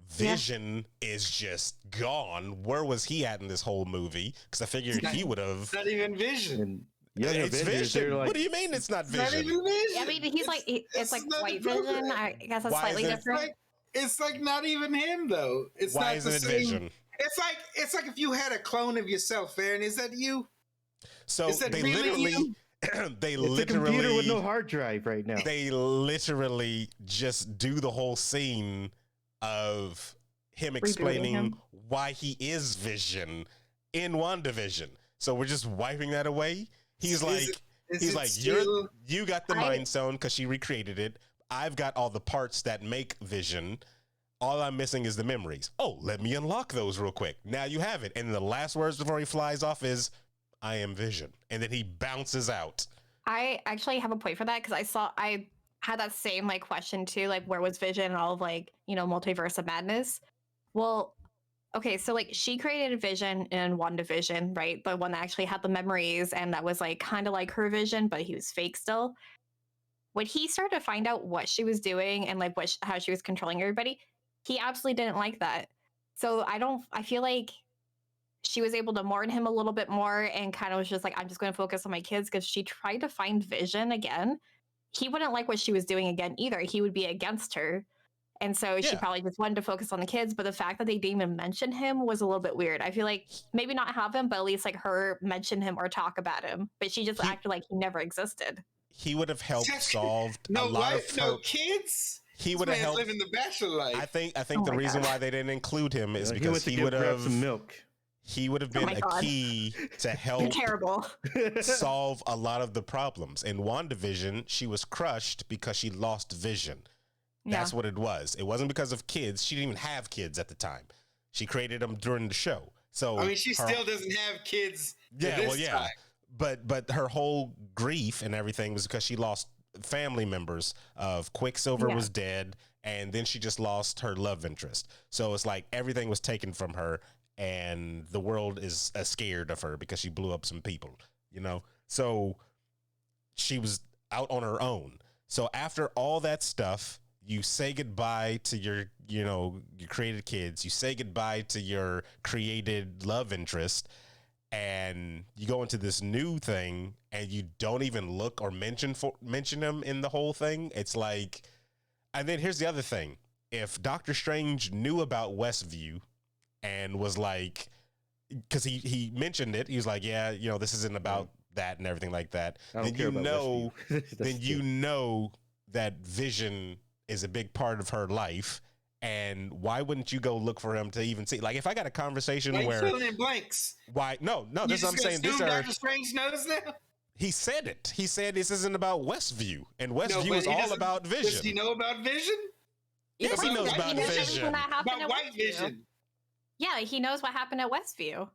Vision is just gone. Where was he at in this whole movie? Because I figured he would have.
Not even Vision.
And Young
It's
Avengers,
Vision.
they're like,
what do you mean it's not
It's not
Vision?
even Vision.
I mean, he's like it's like
not
White
the
Vision.
program.
I guess that's
Why
slightly
is it-
different.
It's like not even him though. It's
Why
not
isn't
the
it
same.
Vision?
It's like if you had a clone of yourself, Aaron. Is that you?
So
Is that
they
really
literally,
you?
they
it's a computer with no
literally,
hard drive right now.
they literally just do the whole scene of him explaining
him.
why he is Vision in WandaVision. So we're just wiping that away. He's like,
Is it
you got the Mind Stone because she recreated it. I've got all the parts that make Vision. All I'm missing is the memories. Oh, let me unlock those real quick. Now you have it. And the last words before he flies off is, I am Vision. And then he bounces out.
I actually have a point for that because I had that same like question too, like where was Vision and all of like, Multiverse of Madness. Well, okay, so like she created a Vision in WandaVision, right? The one that actually had the memories and that was like kind of like her Vision, but he was fake still. When he started to find out what she was doing and like how she was controlling everybody, he absolutely didn't like that. So I feel like she was able to mourn him a little bit more and kind of was just like, I'm just going to focus on my kids because she tried to find Vision again. He wouldn't like what she was doing again either. He would be against her. And so she probably just wanted to focus on the kids. But the fact that they didn't even mention him was a little bit weird. I feel like maybe not have him, but at least like her mention him or talk about him. But she just acted like he never existed.
He would have helped solve a lot of
no kids.
He would have helped
living the bachelor life.
I think the reason why they didn't include him is because
he would have some milk.
He would have been a key to help
terrible.
solve a lot of the problems. In WandaVision, she was crushed because she lost Vision. That's what it was. It wasn't because of kids. She didn't even have kids at the time. She created them during the show. So
I mean, she still doesn't have kids.
Time. But her whole grief and everything was because she lost family members. Of Quicksilver was dead, and then she just lost her love interest. So it's like everything was taken from her, and the world is scared of her because she blew up some people. So she was out on her own. So after all that stuff, you say goodbye to your created kids. You say goodbye to your created love interest, and you go into this new thing, and you don't even look or mention them in the whole thing. It's like, and then here's the other thing: if Doctor Strange knew about Westview, and was like, because he mentioned it, he was like, yeah, this isn't about that and everything like that. Then you know that Vision is a big part of her life, and why wouldn't you go look for him to even see? Like, if I got a conversation where
filling in blanks,
why? No, this is what I'm saying. These are
Doctor Strange knows now.
He said it. He said this isn't about Westview, and Westview is all about Vision.
Does he know about Vision?
Yes, he knows about Vision.
About White Vision.
Yeah, he knows what happened at Westview.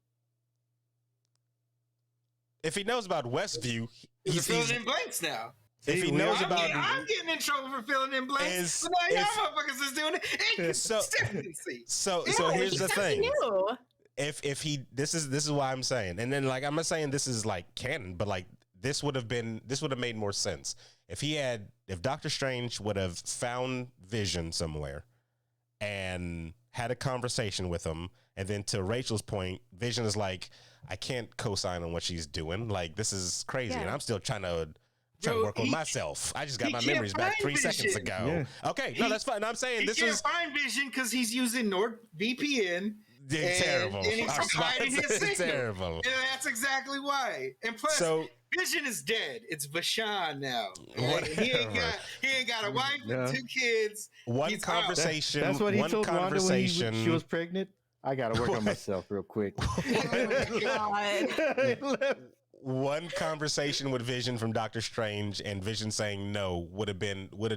If he knows about Westview,
he's filling in blanks now.
If he knows about,
I'm getting in trouble for filling in blanks. But now y'all motherfuckers is doing it.
So here's the thing. If this is why I'm saying, and then like I'm not saying this is like canon, but like this would have made more sense if Doctor Strange would have found Vision somewhere and had a conversation with him, and then to Rachel's point, Vision is like, I can't co-sign on what she's doing. Like, this is crazy, and I'm still trying to work on myself. I just got my memories back 3 seconds ago. Yeah. Okay, no, that's fine. I'm saying this is
find Vision because he's using NordVPN.
It's terrible.
And he's hiding his signal.
Terrible.
And that's exactly why. And plus, Vision is dead. It's Vashan now. He ain't got a wife and 2 kids.
One conversation.
That's what he told Wanda when she was pregnant. I gotta work on myself real quick.
Oh my God.
One conversation with Vision from Doctor Strange and Vision saying no would have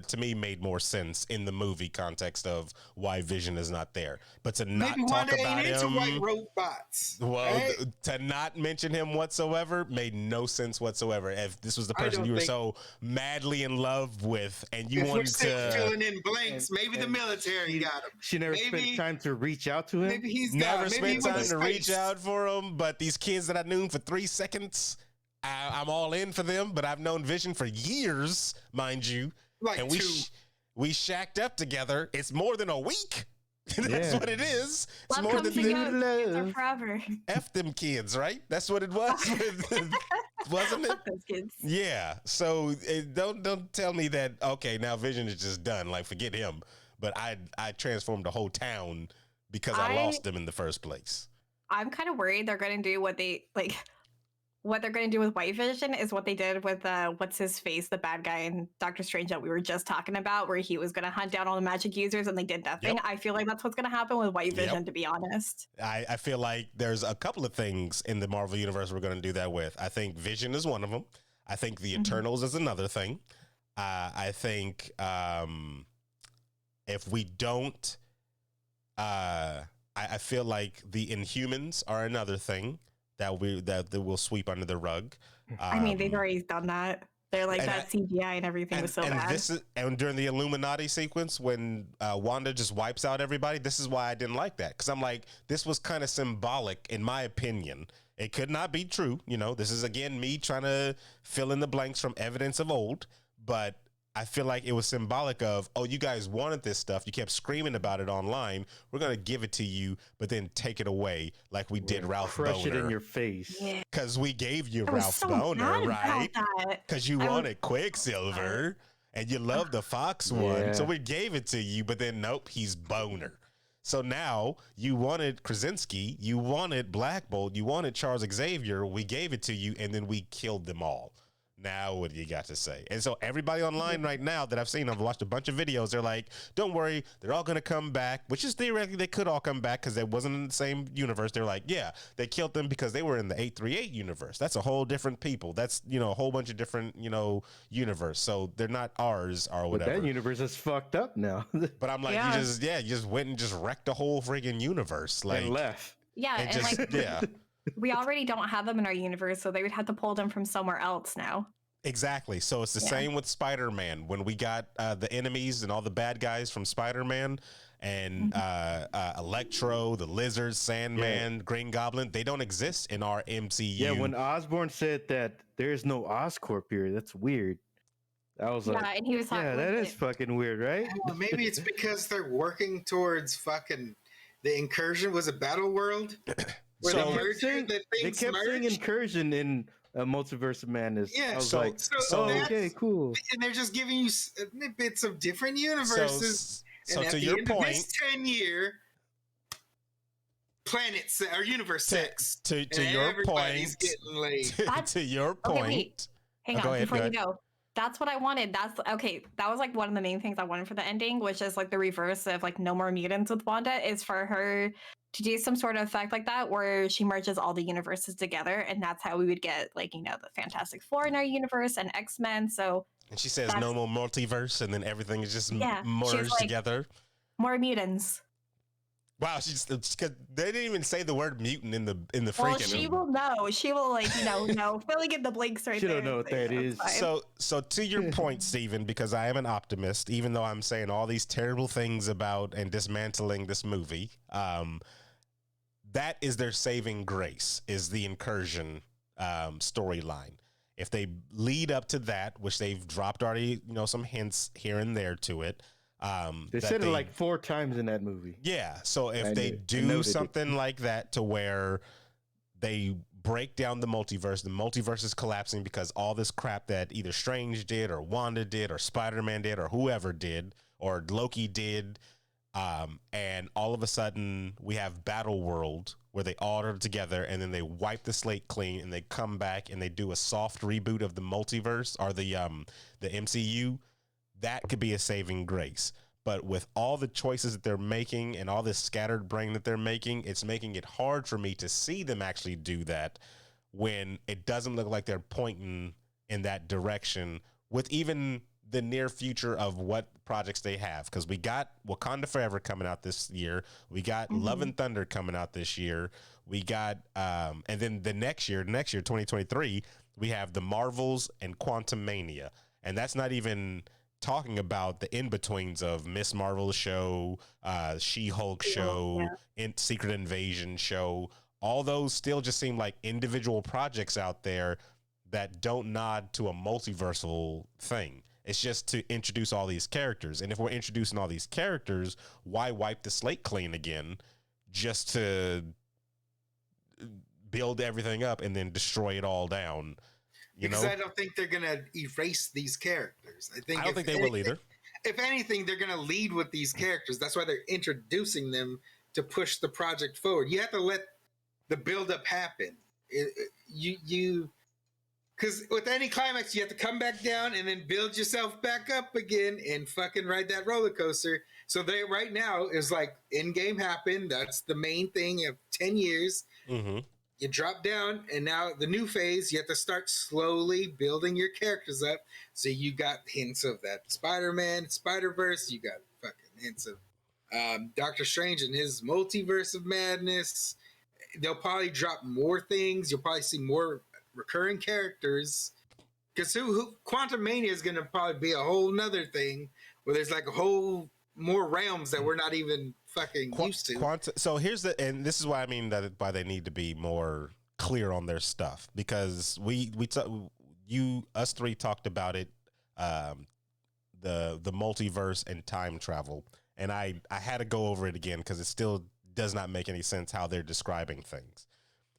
to me made more sense in the movie context of why Vision is not there. But to not talk about him,
white robots.
Well, right? To not mention him whatsoever made no sense whatsoever. If this was the person you were so madly in love with, and you wanted to
filling in blanks, maybe the military got him.
She never spent time to reach out to him.
Maybe he's
never spent time to reach out for him. But these kids that I knew for 3 seconds. I'm all in for them, but I've known Vision for years, mind you. And we shacked up together. It's more than a week. That's what it is. It's
love
more than
forever.
F them kids, right? That's what it was. wasn't it?
Fuck those kids.
Yeah. So don't tell me that. Okay, now Vision is just done. Like forget him. But I transformed the whole town because I lost them in the first place.
I'm kind of worried they're going to do what they're going to do with White Vision is what they did with what's his face, the bad guy in Doctor Strange that we were just talking about, where he was going to hunt down all the magic users and they did nothing.
Yep.
I feel like that's what's going to happen with White Vision, to be honest.
I feel like there's a couple of things in the Marvel universe we're going to do that with. I think Vision is one of them. I think the Eternals is another thing. I think if we don't, I feel like the Inhumans are another thing that will sweep under the rug.
I mean, they've already done that. They're like that CGI and everything was so bad.
And during the Illuminati sequence, when Wanda just wipes out everybody, this is why I didn't like that. Because I'm like, this was kind of symbolic, in my opinion. It could not be true. You know, this is, again, me trying to fill in the blanks from evidence of old. But I feel like it was symbolic of, oh, you guys wanted this stuff. You kept screaming about it online. We're going to give it to you, but then take it away like we did Ralph Boner.
Crush it in your face.
Because we gave you Ralph Boner, right? Because you wanted Quicksilver and you loved the Fox one. So we gave it to you, but then nope, he's Boner. So now you wanted Krasinski, you wanted Black Bolt, you wanted Charles Xavier. We gave it to you, and then we killed them all. Now what do you got to say? And so everybody online right now that I've seen, I've watched a bunch of videos. They're like, don't worry, they're all going to come back, which is theoretically they could all come back because they wasn't in the same universe. They're like, yeah, they killed them because they were in the 838 universe. That's a whole different people. That's, you know, a whole bunch of different, you know, universe. So they're not ours or whatever.
But that universe is fucked up now.
But I'm like, you just went and just wrecked the whole friggin' universe. Like,
and left.
Yeah. And just, like, we already don't have them in our universe, so they would have to pull them from somewhere else now.
Exactly. So it's the same with Spider-Man. When we got the enemies and all the bad guys from Spider-Man and Electro, the Lizard, Sandman, Green Goblin, they don't exist in our MCU.
Yeah, when Osborn said that there's no Oscorp here, that's weird. I was like,
and he was like,
that is fucking weird, right?
Well, maybe it's because they're working towards fucking the Incursion was a battle world.
They kept saying Incursion in Multiverse of Madness.
Yeah,
I was like, okay, cool.
And they're just giving you snippets of different universes.
So
and
to
at
your
the end
point,
of this 10-year planet or universe sex.
To your point, to your point.
Okay, wait. Hang on, before you go. That's what I wanted. That was like one of the main things I wanted for the ending, which is like the reverse of like No More Mutants with Wanda, is for her to do some sort of effect like that where she merges all the universes together, and that's how we would get like, you know, the Fantastic Four in our universe and X-Men. So
and she says no more multiverse, and then everything is just merged
like,
together.
More mutants.
Wow, because they didn't even say the word mutant in the freaking.
Well, she will know. She will like know filling in the blinks right there.
She don't know what that is.
So to your point, Steven, because I am an optimist, even though I'm saying all these terrible things about and dismantling this movie, that is their saving grace, is the Incursion storyline. If they lead up to that, which they've dropped already, some hints here and there to it.
They said it like 4 times in that movie.
Yeah. So if they do something like that to where they break down the multiverse is collapsing because all this crap that either Strange did or Wanda did or Spider-Man did or whoever did or Loki did. And all of a sudden we have Battle World where they all are together and then they wipe the slate clean and they come back and they do a soft reboot of the multiverse or the MCU. That could be a saving grace. But with all the choices that they're making and all this scattered brain that they're making, it's making it hard for me to see them actually do that when it doesn't look like they're pointing in that direction with even the near future of what projects they have. Because we got Wakanda Forever coming out this year. We got Love and Thunder coming out this year. We got, and then the next year, 2023, we have the Marvels and Quantumania. And that's not even talking about the in-betweens of Miss Marvel show, She-Hulk show, Secret Invasion show. All those still just seem like individual projects out there that don't nod to a multiversal thing. It's just to introduce all these characters. And if we're introducing all these characters, why wipe the slate clean again just to build everything up and then destroy it all down?
Because I don't think they're gonna erase these characters.
I don't think they will either.
If anything, they're gonna lead with these characters. That's why they're introducing them to push the project forward. You have to let the build-up happen. Because with any climax, you have to come back down and then build yourself back up again and fucking ride that roller coaster. So they right now is like Endgame happened. That's the main thing of 10 years.
Mm-hmm.
You drop down, and now the new phase, you have to start slowly building your characters up. So you got hints of that Spider-Man, Spider-Verse. You got fucking hints of Doctor Strange and his Multiverse of Madness. They'll probably drop more things. You'll probably see more recurring characters. Because Quantum Mania is going to probably be a whole nother thing where there's like a whole more realms that we're not even fucking used to.
So here's and this is why I mean that why they need to be more clear on their stuff, because us three talked about it, the multiverse and time travel, and I had to go over it again because it still does not make any sense how they're describing things.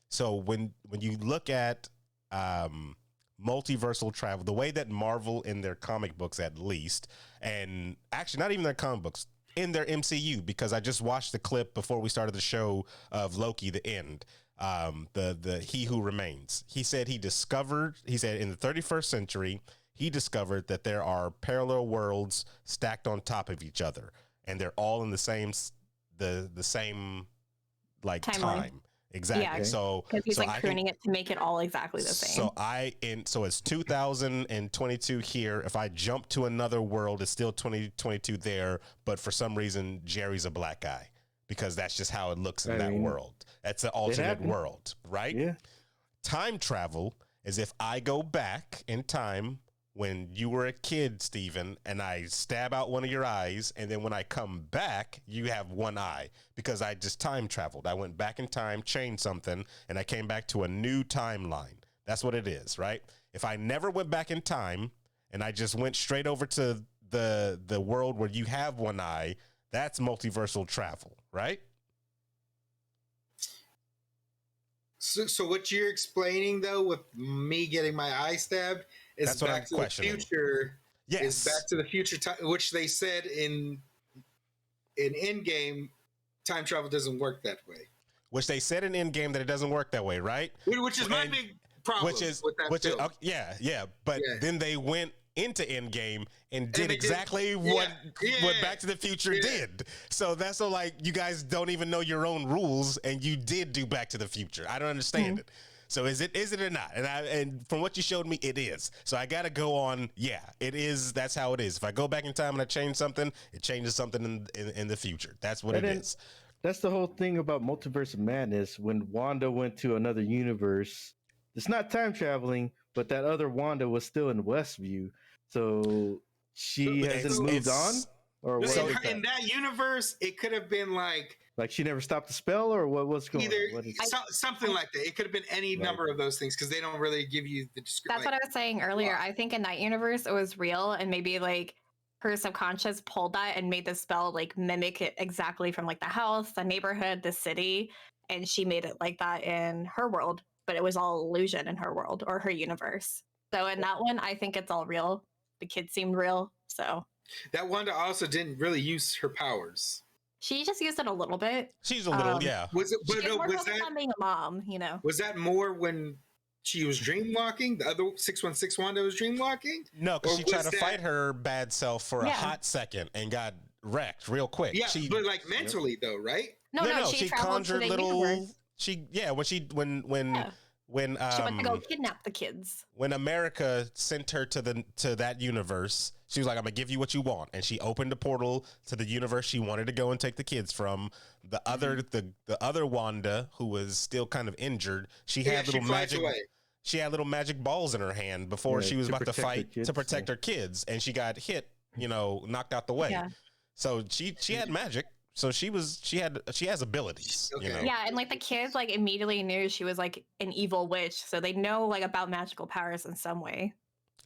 So when you look at multiversal travel, the way that Marvel in their comic books at least, and actually not even their comic books, in their MCU, because I just watched the clip before we started the show of Loki, the end, the He Who Remains. He said in the 31st century, he discovered that there are parallel worlds stacked on top of each other, and they're all in the same like time. Exactly. Yeah, so
because he's pruning it to make it all exactly the same.
So it's 2022 here. If I jump to another world, it's still 2022 there, but for some reason Jerry's a black guy because that's just how it looks in that world. That's an alternate world, right?
Yeah.
Time travel is if I go back in time when you were a kid, Steven, and I stab out one of your eyes, and then when I come back, you have one eye because I just time traveled. I went back in time, changed something, and I came back to a new timeline. That's what it is, right? If I never went back in time and I just went straight over to the world where you have one eye, that's multiversal travel, right?
So what you're explaining, though, with me getting my eye stabbed, is Back to the Future.
Yes.
Is Back to the Future, which they said in Endgame, time travel doesn't work that way.
Which they said in Endgame that it doesn't work that way, right?
Which is my big problem. But
then they went into Endgame and did exactly what Back to the Future did. So that's so like you guys don't even know your own rules, and you did do Back to the Future. I don't understand it. So is it or not? And from what you showed me, it is. So I got to go on. Yeah, it is. That's how it is. If I go back in time and I change something, it changes something in the future. That's what it is.
That's the whole thing about Multiverse of Madness. When Wanda went to another universe, it's not time traveling, but that other Wanda was still in Westview. So she hasn't moved on? Or
so in that universe, it could have been like
she never stopped the spell, or what's going on?
Something like that. It could have been any number of those things because they don't really give you the description.
That's what I was saying earlier. I think in that universe it was real, and maybe like her subconscious pulled that and made the spell like mimic it exactly from like the house, the neighborhood, the city, and she made it like that in her world, but it was all illusion in her world or her universe. So in that one, I think it's all real. The kid seemed real, so.
That Wanda also didn't really use her powers.
She just used it a little bit.
She's a little, yeah.
Was it?
Was that on being a mom? You know.
Was that more when she was dreamwalking? The other 616 Wanda was dreamwalking.
No, because she tried to fight her bad self for a hot second and got wrecked real quick.
Yeah, but like mentally though, right?
No. She conjured little.
Universe. When she went to
go kidnap the kids.
When America sent her to that universe, she was like, "I'm gonna give you what you want," and she opened a portal to the universe she wanted to go and take the kids from. The other Wanda, who was still kind of injured, she had little magic. She had little magic balls in her hand before she was about to fight to protect her kids, and she got hit, knocked out the way. Yeah. So she had magic. So she has abilities.
Okay.
Yeah, and like the kids like immediately knew she was like an evil witch, so they know like about magical powers in some way.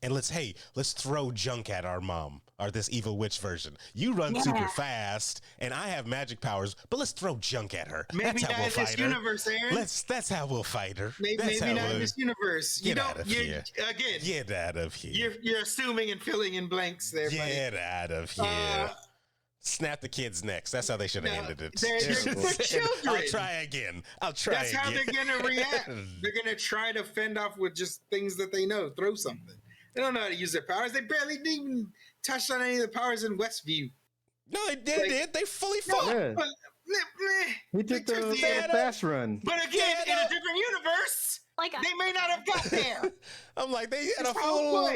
and let's throw junk at our mom, or this evil witch version. You run super fast, and I have magic powers, but let's throw junk at her.
Maybe not in this universe, Aaron.
That's how we'll fight her.
Maybe not in this universe.
Get out of here.
Again,
get out of here.
You're assuming and filling in blanks there, buddy.
Get out of here. Snap the kids' necks. That's how they should have ended it.
They're children.
I'll try again. That's
how they're going to react. They're going to try to fend off with just things that they know. Throw something. They don't know how to use their powers. They barely even touched on any of the powers in Westview.
No, they did. They fully fought.
Yeah. He took the fast run.
But again, in a different universe, they may not have got there.
I'm like, they had a full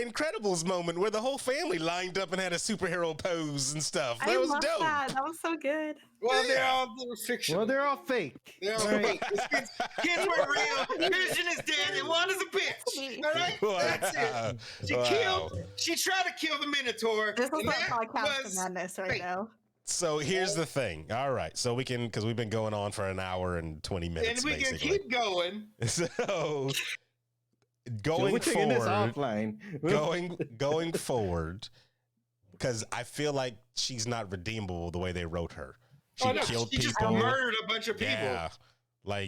Incredibles moment where the whole family lined up and had a superhero pose and stuff. That was dope.
That was so good.
Well, they're all fiction.
Well, they're all fake.
They're all fake. Kids weren't real. Vision is dead, and Wanda's a bitch. All right, that's it. She tried to kill the Minotaur.
This is like podcast of madness right now.
So here's the thing. All right, so we can, because we've been going on for an hour and 20 minutes,
and we
basically.
can keep going.
So going forward, going forward, because I feel like she's not redeemable the way they wrote her. She killed people.
Just murdered a bunch of people.
Yeah,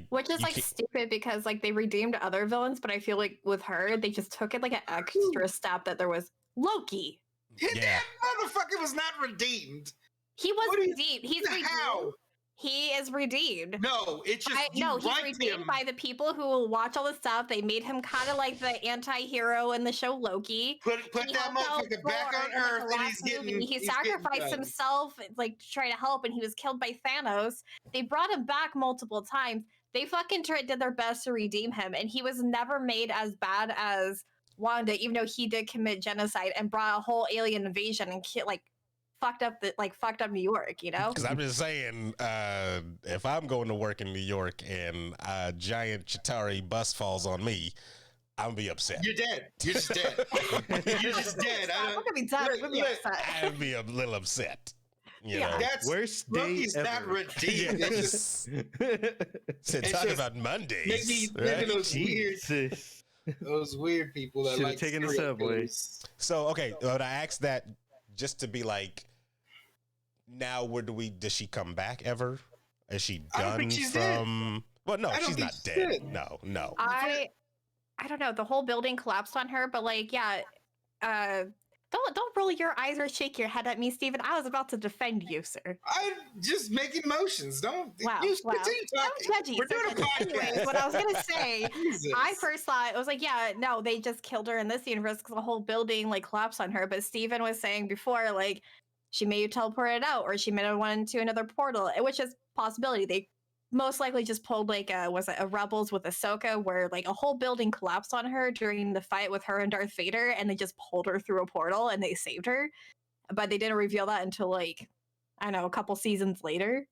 which is stupid because they redeemed other villains, but I feel like with her they just took it like an extra step that there was Loki.
That motherfucker was not redeemed.
He was redeemed. He's redeemed.
How?
He is redeemed.
No, it's just
he's redeemed by the people who will watch all the stuff. They made him kind of like the anti-hero in the show Loki.
Put that motherfucker back on Earth, and
he sacrificed himself to try to help, and he was killed by Thanos. They brought him back multiple times. They fucking did their best to redeem him, and he was never made as bad as Wanda, even though he did commit genocide and brought a whole alien invasion and fucked up New York, you know?
Because I'm just saying, if I'm going to work in New York and a giant Chitauri bus falls on me, I'm gonna be upset.
You're dead. You're just dead. You're just dead.
I'm gonna be dead.
I'd be a little upset. You know?
That's
worst day
Loki's
ever.
not redeemed.
Talk about Mondays.
Maybe those weird people that
should have taken the subway.
So okay, but I asked that just to be like, now does she come back ever? Is she done
I don't think she's dead.
Well, no, she's not dead. No.
I don't know. The whole building collapsed on her, but don't roll your eyes or shake your head at me, Steven. I was about to defend you, sir.
I'm just making motions. Don't
wow.
Continue talking. We're doing a podcast.
Anyways, what I was gonna say, I first thought it was they just killed her in this universe because the whole building collapsed on her. But Steven was saying before, she may have teleported out, or she may have went into another portal, which is a possibility. They most likely just pulled a Rebels with Ahsoka, where a whole building collapsed on her during the fight with her and Darth Vader, and they just pulled her through a portal and they saved her. But they didn't reveal that until I don't know, a couple seasons later.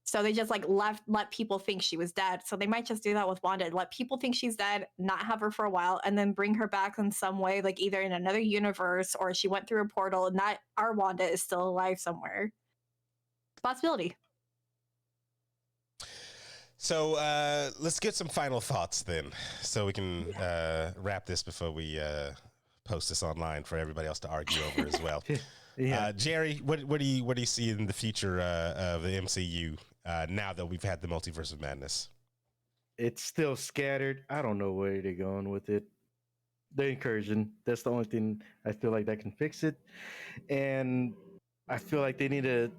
So they just let people think she was dead. So they might just do that with Wanda, let people think she's dead, not have her for a while, and then bring her back in some way, either in another universe or she went through a portal and not our Wanda is still alive somewhere. Possibility.
So let's get some final thoughts then, so we can wrap this before we post this online for everybody else to argue over as well. Jerry, what do you see in the future of the MCU now that we've had the Multiverse of Madness?
It's still scattered. I don't know where they're going with it. The incursion, that's the only thing I feel like that can fix it. And I feel like they need to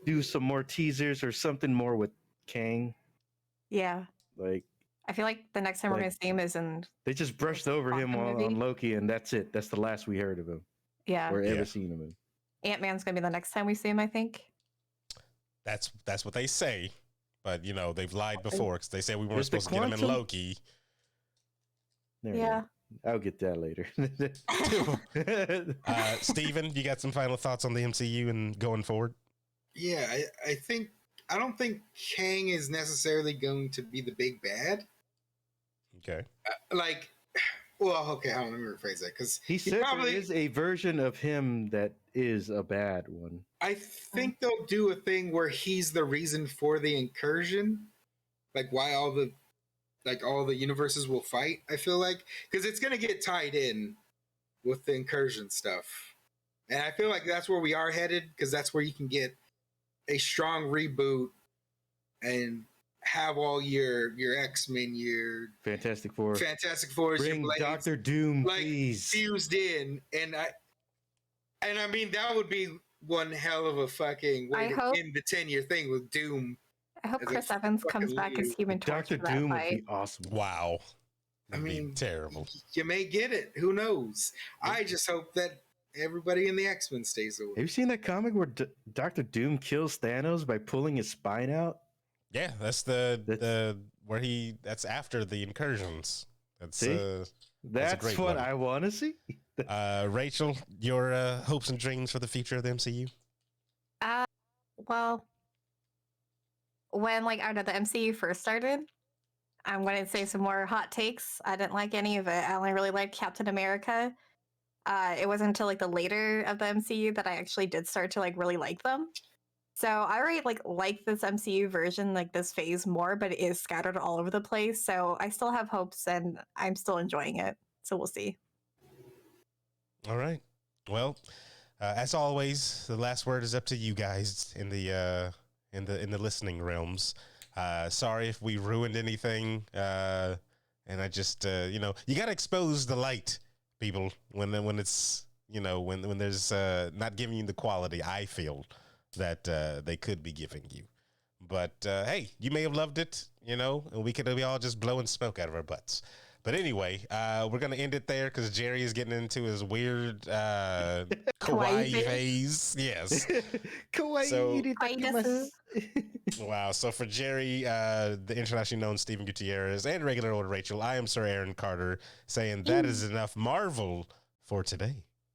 do some more teasers or something more with Kang.
Yeah. I feel like the next time we're going to see him is in...
They just brushed over him on Loki, and that's it. That's the last we heard of him.
Yeah.
Or ever seen him in.
Ant-Man's going to be the next time we see him, I think.
That's what they say. But, they've lied before because they said we weren't supposed to get him in Loki.
Yeah.
I'll get that later.
Steven, you got some final thoughts on the MCU and going forward?
Yeah, I don't think Kang is necessarily going to be the big bad.
Okay.
Okay, let me rephrase that, because
he said there is a version of him that is a bad one.
I think they'll do a thing where he's the reason for the incursion, why all the universes will fight. I feel like, because it's going to get tied in with the incursion stuff. And I feel like that's where we are headed, because that's where you can get a strong reboot and have all your X-Men, your
Fantastic Four.
Bring
Blades, Doctor Doom,
like
please.
fused in, and I mean that would be one hell of a fucking way to end the 10-year thing with Doom.
I hope Chris Evans comes back as Human Torch.
Doctor Doom would be awesome.
Wow.
I mean,
terrible.
You may get it. Who knows? I just hope that everybody in the X-Men stays away.
Have you seen that comic where Doctor Doom kills Thanos by pulling his spine out?
Yeah, that's that's after the incursions. That's
that's what I want to see.
Rachel, your hopes and dreams for the future of the MCU?
Well, when the MCU first started, I'm going to say some more hot takes. I didn't like any of it. I only really liked Captain America. It wasn't until the later of the MCU that I actually did start to really like them. So I already like this MCU version, this phase more, but it is scattered all over the place. So I still have hopes, and I'm still enjoying it. So we'll see.
All right. Well, as always, the last word is up to you guys in the listening realms. Sorry if we ruined anything. And I just you got to expose the light, people, when it's when there's not giving you the quality I feel that they could be giving you. But hey, you may have loved it, and we could be all just blowing smoke out of our butts. But anyway, we're going to end it there because Jerry is getting into his weird kawaii phase. Yes.
Kawaii.
Wow. So for Jerry, the internationally known Stephen Gutierrez, and regular old Rachel, I am Sir Aaron Carter saying that is enough Marvel for today.